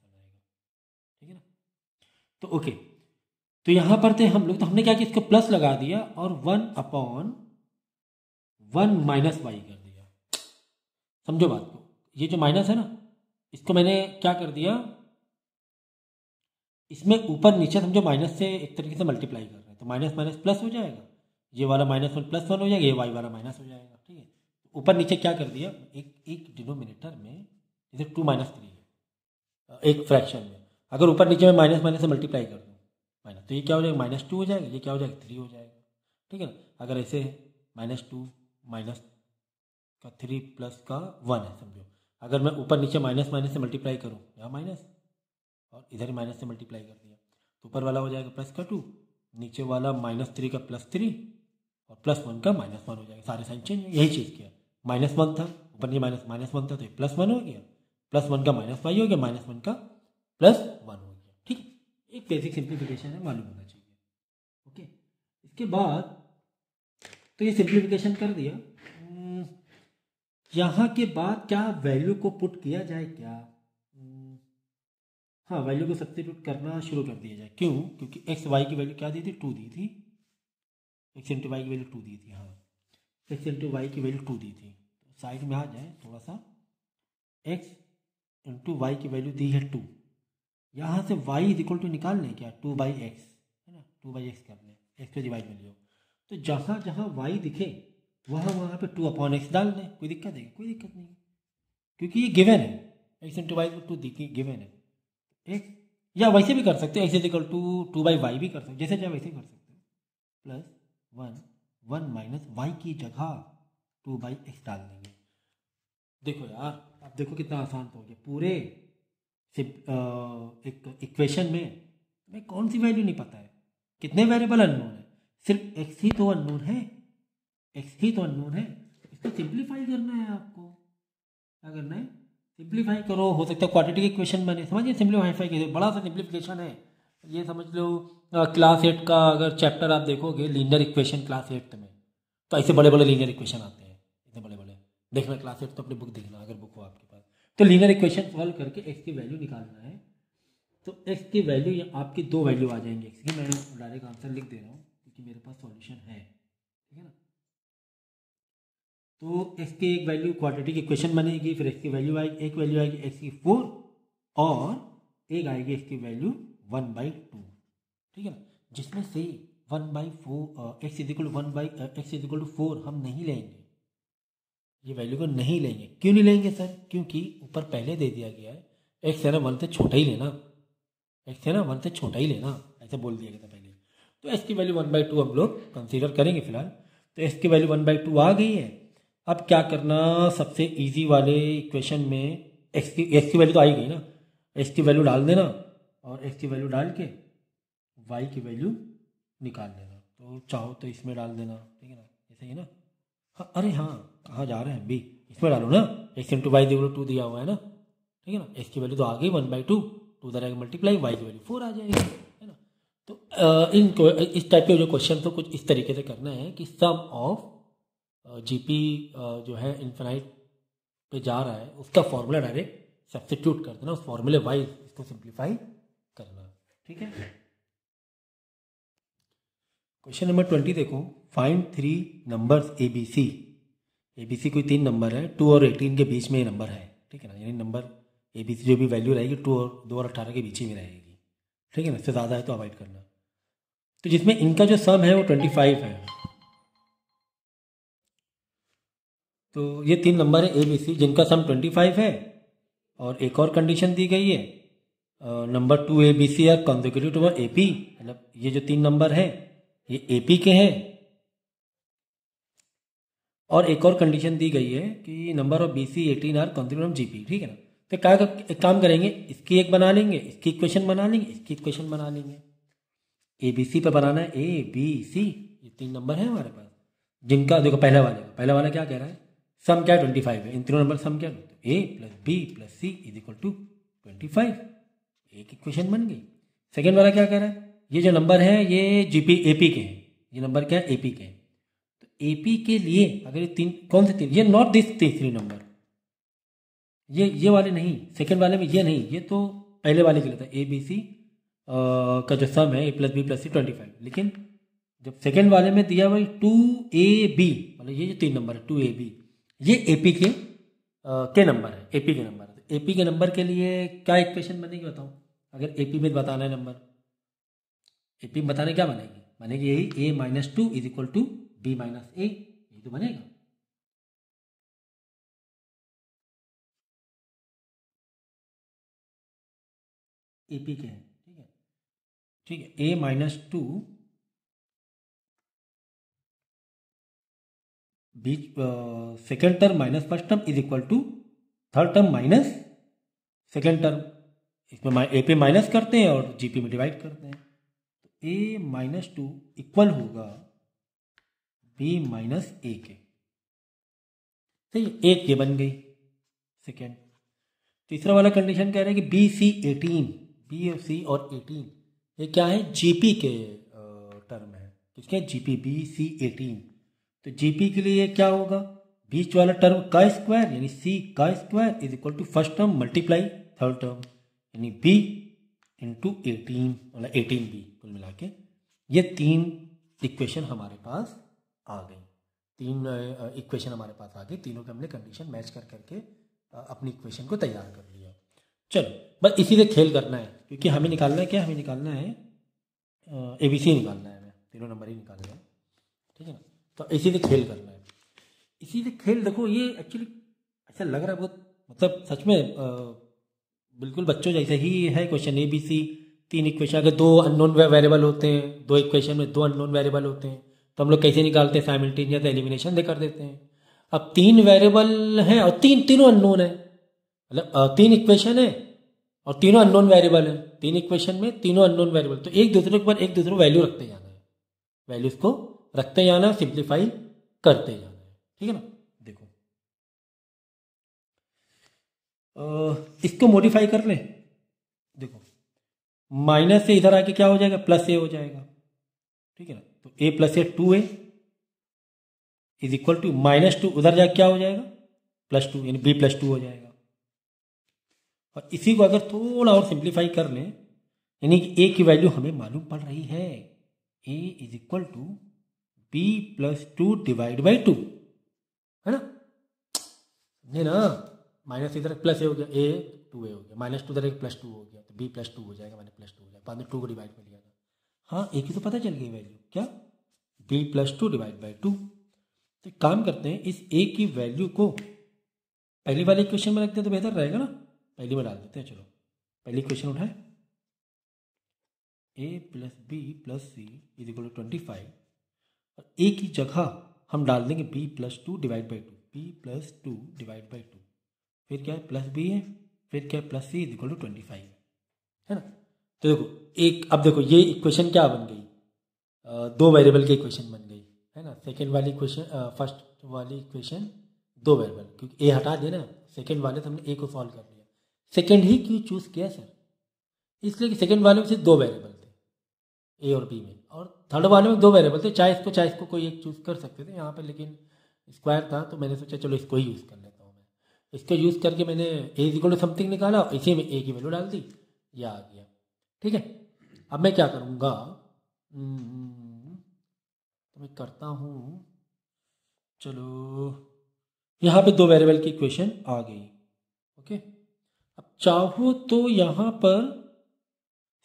ठीक है ना। तो ओके, तो यहाँ पर थे हम लोग, तो हमने क्या किया, इसको प्लस लगा दिया और 1/1 - y कर दिया। समझो बात को, ये जो माइनस है ना, इसको मैंने क्या कर दिया, इसमें ऊपर नीचे समझो माइनस से एक तरीके से मल्टीप्लाई कर रहे हैं, तो माइनस माइनस प्लस हो जाएगा, ये वाला -1 +1 हो जाएगा, ये y वाला माइनस हो जाएगा, ठीक है। ऊपर नीचे क्या कर दिया, एक डिनोमिनेटर में जैसे 2 - 3 है एक फ्रैक्शन में, अगर ऊपर नीचे में माइनस माइनस से मल्टीप्लाई कर दूँ माइनस, तो ये क्या हो जाएगा, -2 हो जाएगा, ये क्या हो जाएगा 3 हो जाएगा, ठीक है ना। अगर ऐसे -2 -3 +1 है समझो, अगर मैं ऊपर नीचे माइनस माइनस से मल्टीप्लाई करूँ, यहाँ माइनस और इधर ही माइनस से मल्टीप्लाई कर दिया, तो ऊपर वाला हो जाएगा +2, नीचे वाला -3 का +3 और +1 का -1 हो जाएगा, सारे साइन चेंज। यही चीज़ किया, -1 था, ऊपर नीचे -1 था तो ये +1 हो गया, +1 का -y हो गया, -1 का +1 हो गया, ठीक है। एक बेसिक सिंप्लीफिकेशन है, मालूम होना चाहिए, ओके। इसके बाद तो ये सिंप्लीफिकेशन कर दिया, यहाँ के बाद क्या वैल्यू को पुट किया जाए क्या, हाँ वैल्यू को सब्स्टिट्यूट करना शुरू कर दिया जाए। क्यों, क्योंकि x y की वैल्यू क्या दी थी, 2 दी थी, x इंटू वाई की वैल्यू 2 दी थी, हाँ x इंटू वाई की वैल्यू 2 दी थी, तो साइड में आ जाए थोड़ा सा, x इंटू वाई की वैल्यू दी है 2, यहाँ से y = निकाल लें क्या, 2/x है ना, 2/x कर लें, x को डिवाइड में लियो, तो जहाँ जहाँ y दिखे वहाँ पे 2/x डाल दें, कोई दिक्कत है, कोई दिक्कत नहीं, क्योंकि ये गिवन है, x इंटू वाई 2 गिवन है एक, या वैसे भी कर सकते हो, x = 2/y भी कर सकते हो, जैसे चाहे वैसे कर सकते हो, +1 - y की जगह 2/x डाल देंगे। देखो यार, अब देखो कितना आसान हो गया, पूरे एक इक्वेशन में कौन सी वैल्यू नहीं पता है, कितने वेरिएबल अननोन है, सिर्फ x ही तो अननोन है, x ही तो अननोन है, इसको सिंप्लीफाई करना है आपको। क्या करना है, सिंप्लीफाई करो, हो सकता है क्वाड्रेटिक इक्वेशन बने, समझिए सिंप्लीफाई के बड़ा सा सिंप्लीफिकेशन है ये, समझ लो क्लास 8 का अगर चैप्टर आप देखोगे लीनियर इक्वेशन क्लास 8 में, तो ऐसे बड़े बड़े लीनियर इक्वेशन आते हैं, इतने बड़े बड़े, देखना क्लास 8 तो अपनी बुक देखना अगर बुक हो आपके पास, तो लीनियर इक्वेशन सॉल्व करके x की वैल्यू निकालना है, तो x की वैल्यू आपकी 2 वैल्यू आ जाएंगी x की, मैं डायरेक्ट आंसर लिख दे रहा हूँ क्योंकि मेरे पास सॉल्यूशन है, ठीक है ना। तो x की एक वैल्यू क्वाड्रेटिक इक्वेशन बनेगी, फिर x की वैल्यू आएगी, एक वैल्यू आएगी x की 4 और एक आएगी x की वैल्यू 1/2, ठीक है ना, जिसमें से 1/4 x = 4 हम नहीं लेंगे, ये वैल्यू को नहीं लेंगे। क्यों नहीं लेंगे सर, क्योंकि ऊपर पहले दे दिया गया है x है ना 1 से छोटा ही लेना, x है ना 1 से छोटा ही लेना, ऐसे बोल दिया गया था पहले, तो x की वैल्यू 1/2 हम लोग कंसीडर करेंगे फिलहाल। तो x की वैल्यू 1/2 आ गई है, अब क्या करना, सबसे इजी वाले इक्वेशन में x की वैल्यू तो आई गई ना, x की वैल्यू डाल देना और x की वैल्यू डाल के y की वैल्यू निकाल देना, तो चाहो तो इसमें डाल देना, ठीक है ना, ऐसे ही ना, हाँ अरे हाँ कहाँ जा रहे हैं अभी, इसमें डालो ना, x इंटू वाई 2 दिया हुआ है ना, ठीक है ना, x की वैल्यू तो आ गई 1/2, 2 तरह मल्टीप्लाई, y की वैल्यू 4 आ जाएगी, है ना। तो इस टाइप के जो क्वेश्चन तो कुछ इस तरीके से करना है कि सम ऑफ जीपी जो है इन्फिनाइट पे जा रहा है, उसका फॉर्मूला डायरेक्ट सब्स्टिट्यूट कर देना, उस फॉर्मूले वाइज इसको सिंप्लीफाई करना, ठीक है। क्वेश्चन नंबर 20 देखो, फाइंड 3 नंबर्स ABC कोई 3 नंबर है, 2 और 18 के बीच में ये नंबर है, ठीक है ना, यानी नंबर ABC जो भी वैल्यू रहेगी 2 और 18 के बीच ही में रहेगी, ठीक है ना, इससे ज़्यादा है तो अवॉइड करना। तो जिसमें इनका जो सम है वो 25 है। तो ये 3 नंबर है ए बी सी जिनका सम 25 है। और एक और कंडीशन दी गई है, number 2 a b c are consecutive to A P, मतलब ये जो 3 नंबर है ये ए पी के हैं। और एक और कंडीशन दी गई है कि number of b c 18 are consecutive of G P, ठीक है ना। तो क्या एक काम करेंगे, इसकी एक बना लेंगे, इसकी इक्वेशन बना लेंगे, इसकी इक्वेशन बना लेंगे। ए बी सी पे बनाना है, ए बी सी, ये 3 नंबर है हमारे पास जिनका, देखो पहला वाला क्या कह रहा है, सम क्या है 25 है, इन तीनों नंबर सम क्या है, a plus b plus c is equal to 25, एक इक्वेशन बन गई। सेकेंड वाला क्या कह रहा है, ये जो नंबर है ये जीपी एपी के हैं, ये नंबर क्या है एपी के हैं। तो एपी के लिए अगर ये 3, कौन से 3, ये नॉट दिस 3 नंबर, ये वाले नहीं, सेकेंड वाले में ये नहीं, ये तो पहले वाले के लिए था ए बी सी का जो सम है ए प्लस बी प्लस सी 25, लेकिन जब सेकेंड वाले में दिया हुआ 2AB, मतलब ये जो 3 नंबर है 2AB, ये एपी के नंबर है, एपी के नंबर है। तो एपी के नंबर के लिए क्या इक्वेशन बनेगी बताओ, अगर एपी में बताना है नंबर, एपी में बताने क्या बनेगी यही a minus 2 is equal to b minus a, यही तो बनेगा। एपी के हैं, ठीक है, a माइनस 2 बीच second term minus first term is equal to third term minus second term, इसमें ए पे माइनस करते हैं और जीपी में डिवाइड करते हैं। तो ए माइनस 2 इक्वल होगा बी माइनस ए के, सही है, एक ये बन गई सेकेंड। तीसरा वाला कंडीशन कह रहा है कि बी सी 18, बी और सी और 18 ये क्या है, जीपी के टर्म है, किसके, जीपी, बी सी 18। तो जीपी के लिए क्या होगा, बीच वाला टर्म का स्क्वायर यानी सी का square is equal to first term multiply third term यानी बी इंटू 18, मतलब 18b, कुल मिला के ये 3 इक्वेशन हमारे पास आ गई, 3 इक्वेशन हमारे पास आ गई, तीनों के हमने कंडीशन मैच कर करके अपनी इक्वेशन को तैयार कर लिया। चलो बस इसी से खेल करना है, क्योंकि हमें निकालना है क्या, हमें निकालना है ABC निकालना है, हमें तीनों नंबर ही निकालना है, ठीक है ना। तो इसी से खेल करना है, इसी से खेल। देखो ये एक्चुअली ऐसा लग रहा है बहुत, मतलब सच में बिल्कुल बच्चों जैसे ही है क्वेश्चन। ABC 3 इक्वेशन, अगर 2 अननोन वेरिएबल होते हैं, 2 इक्वेशन में 2 अननोन वेरिएबल होते हैं तो हम लोग कैसे निकालते हैं, साइमल्टेनियस एलिमिनेशन दे कर देते हैं। अब 3 वेरिएबल हैं और तीनों अननोन है, मतलब 3 इक्वेशन है और तीनों अननोन वेरिएबल है, 3 इक्वेशन में तीनों अननोन वेरिएबल, तो एक दूसरे के ऊपर एक दूसरे को वैल्यू रखते जाना है, वैल्यूज को रखते जाना, सिंप्लीफाई करते जाना है, ठीक है ना। देखो इसको मॉडिफाई कर ले, देखो माइनस से इधर आके क्या हो जाएगा, प्लस ए हो जाएगा, ठीक है ना। तो a plus a 2a is equal to minus 2, उधर जाके क्या हो जाएगा, प्लस 2, यानी b प्लस 2 हो जाएगा। और इसी को अगर थोड़ा और सिंप्लीफाई कर लें, यानी कि a की वैल्यू हमें मालूम पड़ रही है, a is equal to b plus 2 divide by 2, है ना, नहीं ना, माइनस इधर प्लस ए हो गया, a 2a हो गया, माइनस 2 इधर एक प्लस 2 हो गया, तो b प्लस 2 हो जाएगा, मैंने प्लस 2 हो जाएगा, बाद में 2 को डिवाइड कर लिया था, हाँ एक ही तो पता चल गई वैल्यू, क्या, b प्लस 2 डिवाइड बाई 2। तो काम करते हैं, इस a की वैल्यू को पहली वाले इक्वेशन में रखते हैं तो बेहतर रहेगा ना, पहली में डाल देते हैं। चलो पहली इक्वेशन उठाए, a plus b plus c is equal to 25, और a की जगह हम डाल देंगे b plus 2 divide by 2, b plus 2 divide by 2, फिर क्या है प्लस b है, फिर क्या है plus c is equal to 25, है ना। तो देखो अब देखो ये इक्वेशन क्या बन गई, 2 वेरिएबल की इक्वेशन बन गई, है ना। सेकेंड वाली इक्वेशन, फर्स्ट वाली इक्वेशन 2 वेरिएबल, क्योंकि a हटा दिया ना, सेकेंड वाले तो हमने a को सॉल्व कर लिया। सेकेंड ही क्यों चूज किया सर, इसलिए कि सेकेंड वाले में सिर्फ 2 वेरिएबल थे a और b में, और थर्ड वाले में 2 वेरिएबल थे, चाहे इसको कोई एक चूज कर सकते थे यहाँ पे, लेकिन स्क्वायर था तो मैंने सोचा चलो इसको ही यूज़ कर लेता हूँ मैं। इसको यूज़ करके मैंने a is equal to something निकाला और इसी में a की वैल्यू डाल दी, यह आ गया, ठीक है। अब मैं क्या करूँगा, तो मैं करता हूँ, चलो यहाँ पे 2 वेरिएबल की इक्वेशन आ गई, ओके। अब चाहो तो यहाँ पर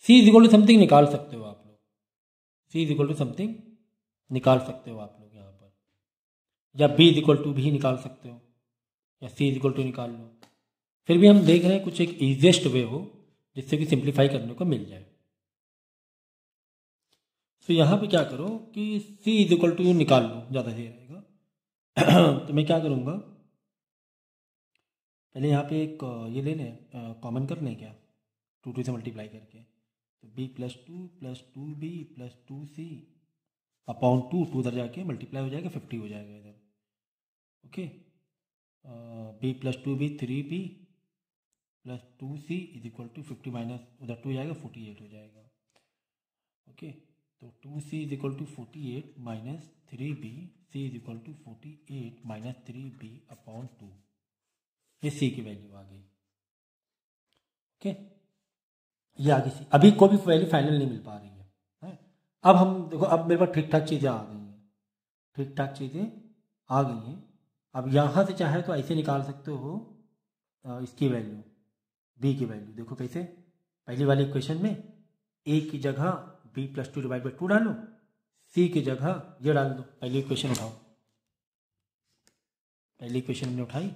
c is equal to something निकाल सकते हो आप लोग, c is equal to something निकाल सकते हो आप लोग यहाँ पर, या बी इज इक्वल टू भी निकाल सकते हो, या सी इज इक्वल टू निकाल लो। फिर भी हम देख रहे हैं कुछ एक ईजिएस्ट वे हो जिससे कि सिंप्लीफाई करने को मिल जाए। तो यहाँ पे क्या करो कि c इज इक्वल टू निकाल लो, ज़्यादा सही रहेगा। तो मैं क्या करूँगा, पहले यहाँ पे एक ये ले लें, कॉमन कर लें क्या, 2 से मल्टीप्लाई करके, तो b plus 2b plus 2c upon 2 उधर जाके मल्टीप्लाई हो जाएगा, 50 हो जाएगा इधर। Okay, b plus 2b 3b plus 2c is equal to 50 minus उधर 2 जाएगा 48 हो जाएगा। ओके, तो 2c is equal to 48 minus 3b, c is equal to 48 minus 3b upon 2, ये c की वैल्यू आ गई। ओके, ये आगे c, अभी कोई भी वैल्यू फाइनल नहीं मिल पा रही है। अब हम देखो, अब मेरे पास ठीक ठाक चीज़ें आ गई हैं, ठीक ठाक चीज़ें आ गई हैं। अब यहाँ से चाहे तो ऐसे निकाल सकते हो इसकी वैल्यू, b की वैल्यू। देखो कैसे, पहली वाले इक्वेशन में a की जगह b प्लस 2 डिवाइड बाई 2 डालो, c की जगह ये डाल दो। पहली इक्वेशन उठाओ, पहली इक्वेशन हमने उठाई,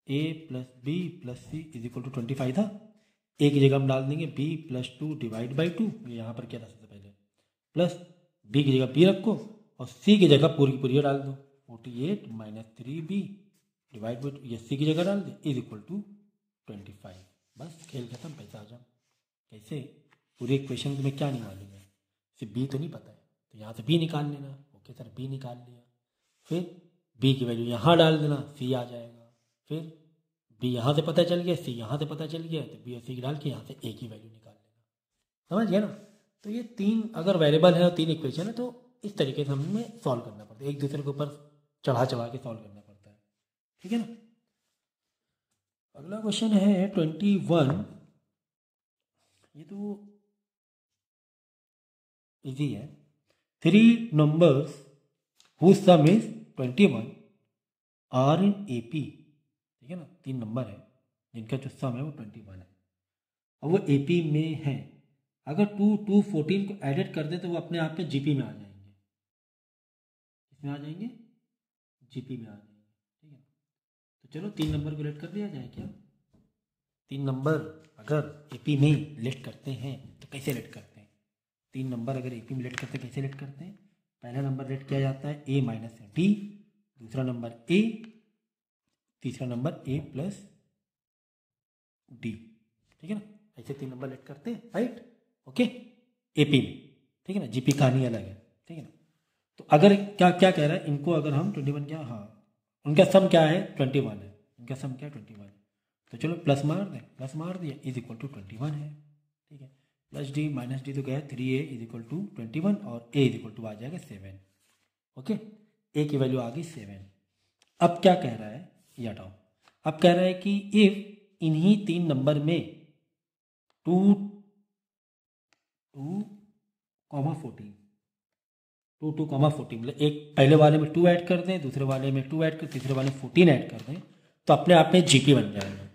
a plus b plus c is equal to 25 था, a की जगह हम डाल देंगे b प्लस 2 डिवाइड बाई 2, ये यहाँ पर क्या था सबसे पहले, प्लस b की जगह b रखो और c की जगह पूरी की पूरी डाल दो, 48 माइनस 3b डिवाइड बाई 2, ये c की जगह डाल दे, इज इक्वल टू 25। बस खेल खत्म, पैसा आ जाओ। कैसे, पूरी इक्वेशन तुम्हें क्या नहीं मालूम है, सिर्फ b तो नहीं पता है, तो यहाँ से b निकाल लेना। ओके सर, b निकाल लिया, फिर b की वैल्यू यहाँ डाल देना, c आ जाएगा। फिर b यहाँ से पता चल गया, c यहाँ से पता चल गया, तो b और c डाल के यहाँ से a की वैल्यू निकाल लेना। समझ गया ना। तो ये 3 अगर वेरिएबल है और 3 इक्वेशन है तो इस तरीके से हमें सॉल्व करना पड़ता है, एक दूसरे के ऊपर चढ़ा चढ़ा के सॉल्व करना पड़ता है। ठीक है ना। अगला क्वेश्चन है 21, ये तो इजी है। 3 numbers whose sum is 21 are in AP। ठीक है ना, 3 नंबर है जिनका जो सम है वो 21 है और वो AP में है। अगर 2, 2, 14 को एडिट कर दे तो वो अपने आप पे GP में आ जाएंगे। इसमें आ जाएंगे, GP में आ जाएंगे। ठीक है, तो चलो 3 नंबर को लिस्ट कर लिया जाए क्या। 3 नंबर अगर AP में लिस्ट करते हैं तो कैसे लिस्ट करते हैं, 3 नंबर अगर AP में लिस्ट करते हैं कैसे लिस्ट करते हैं। पहला नंबर लिस्ट किया जाता है A माइनस D, दूसरा नंबर A, तीसरा नंबर A प्लस D। ठीक है ना, ऐसे 3 नंबर लिस्ट करते हैं, राइट। ओके, AP में। ठीक है ना, GP कहानी अलग है। ठीक है ना, तो अगर क्या क्या कह रहा है, इनको अगर हम 21 क्या, हाँ उनका सम क्या है 21 है, उनका सम क्या 21 है, तो चलो प्लस मार दें, प्लस मार दिया, इज इक्वल टू 21 है। ठीक है, प्लस डी माइनस डी तो क्या है 3a इज इक्वल टू 21 और a इज इक्वल टू आ जाएगा 7। ओके, a की वैल्यू आ गई 7। अब क्या कह रहा है, ये हटाओ। अब कह रहा है कि इफ इन्हीं 3 नंबर में 2, 2, 14, 2, 2, 14 मतलब एक पहले वाले में 2 ऐड कर दें, दूसरे वाले में 2 ऐड कर, तीसरे वाले में 14 ऐड कर दें तो अपने आप में GP बन जाएगा।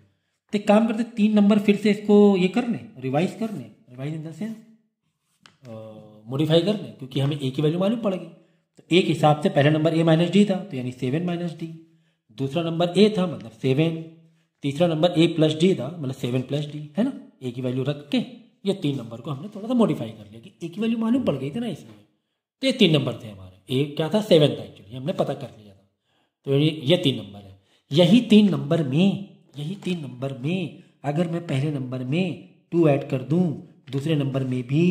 तो एक काम करते 3 नंबर फिर से इसको ये कर लें, रिवाइज कर लें, revise in the sense modify कर लें, क्योंकि हमें a की वैल्यू मालूम पड़ेगी। तो a के हिसाब से पहला नंबर a माइनस डी था तो यानी 7 माइनस डी, दूसरा नंबर a था मतलब 7, तीसरा नंबर a प्लस डी था मतलब 7 प्लस डी, है ना। a की वैल्यू रख के ये 3 नंबर को हमने थोड़ा सा मॉडिफाई कर लिया कि a की वैल्यू मालूम पड़ गई थी ना, इसलिए तो ये 3 नंबर थे हमारे। a क्या था 7 था एक्चुअली, हमने पता कर लिया था। तो ये 3 नंबर है। यही 3 नंबर में अगर मैं पहले नंबर में 2 ऐड कर दूं, दूसरे नंबर में भी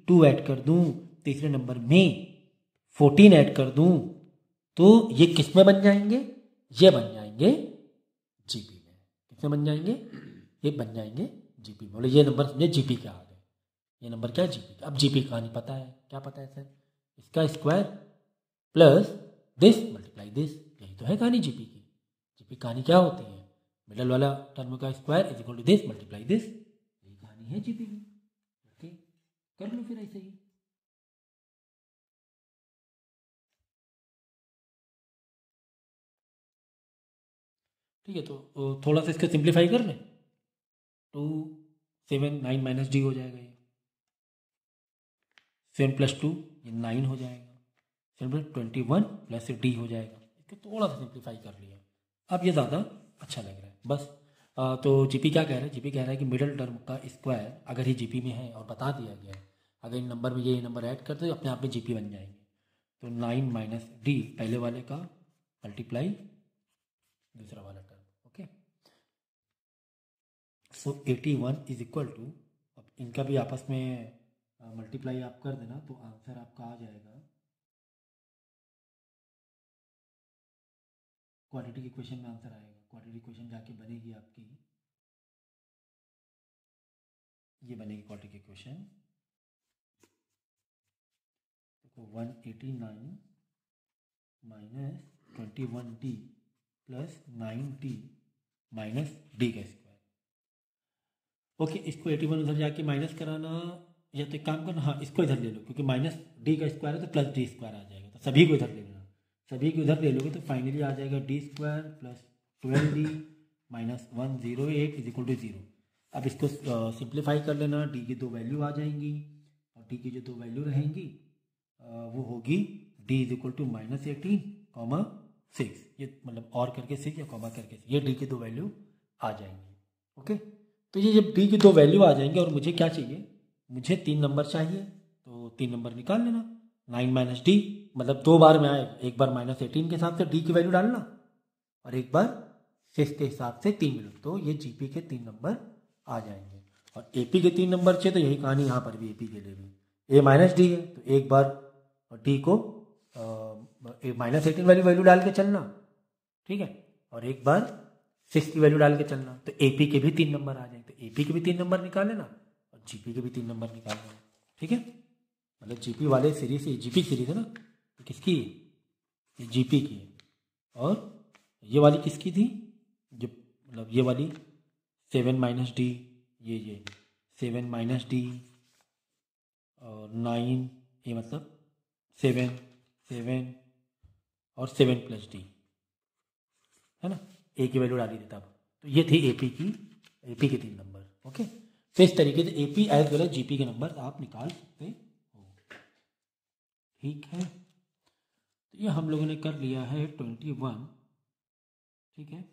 2 ऐड कर दूं, तीसरे नंबर में 14 ऐड कर दूं, तो ये किस में बन जाएंगे, ये बन जाएंगे GP में। किसमें बन जाएंगे, ये बन जाएंगे GP में। बोले ये नंबर समझे GP के आ गए, ये नंबर क्या GP। अब GP कहानी पता है, क्या पता है सर, इसका square plus this multiply this, यही तो है कहानी GP की। GP कहानी क्या होती है, मिडल वाला टर्म का square is equal to this multiply this, यही कहानी है GP की। ओके, कर लो फिर ऐसे ही। ठीक है, तो थोड़ा सा इसको सिंप्लीफाई कर लें, 2, 7, 9 माइनस डी हो जाएगा ये, 7 प्लस 2 ये 9 हो जाएगा, सिंपल 21 प्लस डी हो जाएगा। इसको थोड़ा सा सिंप्लीफाई कर लिया, अब ये ज़्यादा अच्छा लग रहा है बस। तो जीपी क्या कह रहा है, जीपी कह रहा है कि मिडिल टर्म का स्क्वायर अगर ये जीपी में है और बता दिया गया है, अगर इन नंबर में ये नंबर ऐड करते तो अपने आप में जीपी बन जाएंगे। तो 9 माइनस डी पहले वाले का मल्टीप्लाई दूसरा वाला term, okay. So 81 is equal to, अब इनका भी आपस में मल्टीप्लाई आप कर देना तो आंसर आपका आ जाएगा, क्वाड्रेटिक इक्वेशन में आंसर आएगा। क्वाड्रेटिक इक्वेशन जाके बनेगी आपकी, ये बनेगी क्वाड्रेटिक इक्वेशन। देखो 189 minus 21d plus 9t minus D का स्क्वायर। ओके, इसको 81 उधर जाके माइनस कराना, या तो एक काम करना, हाँ इसको इधर ले लो, क्योंकि माइनस डी का स्क्वायर है तो प्लस डी स्क्वायर आ जाएगा, तो सभी को इधर ले लेना। सभी को इधर ले लोगे तो फाइनली आ जाएगा d square plus 12d minus 108 is equal to 0। अब इसको सिंप्लीफाई कर लेना, डी की दो वैल्यू आ जाएंगी और डी की जो दो वैल्यू रहेंगी वो होगी d is equal to minus 18 comma 6, ये मतलब और करके 6 या कॉमा करके 6, ये डी की दो वैल्यू आ जाएंगी। ओके, तो ये जब डी की दो वैल्यू आ जाएंगे और मुझे क्या चाहिए, मुझे 3 नंबर चाहिए, तो 3 नंबर निकाल लेना। 9 माइनस डी मतलब 2 बार में आएगा, एक बार माइनस 18 के हिसाब से डी की वैल्यू डालना और एक बार 6 के हिसाब से 3 मिनट, तो ये जीपी के 3 नंबर आ जाएंगे। और एपी के 3 नंबर चाहिए तो यही कहानी यहाँ पर भी एपी के लिए भी, ए माइनस डी है तो एक बार डी को माइनस 18 वाली वैल्यू डाल के चलना, ठीक है, और एक बार 6 की वैल्यू डाल के चलना, तो एपी के भी 3 नंबर आ जाएंगे, तो एपी के भी 3 नंबर निकाल लेना और जीपी के भी 3 नंबर निकाल लेना, ठीक है। मतलब जीपी वाले सीरीज से, जीपी सीरीज है ना, तो किसकी है, ये जीपी की है, और ये वाली किसकी थी, जो मतलब ये वाली 7 माइनस डी, ये 7 माइनस डी और 9, ये मतलब 7 और 7 प्लस डी है ना, ए की वैल्यू डाली देता। अब तो ये थी एपी के 3 नंबर। ओके, तो इस तरीके से AP as well as GP के नंबर आप निकाल सकते हो, ठीक है। तो ये हम लोगों ने कर लिया है 21, ठीक है।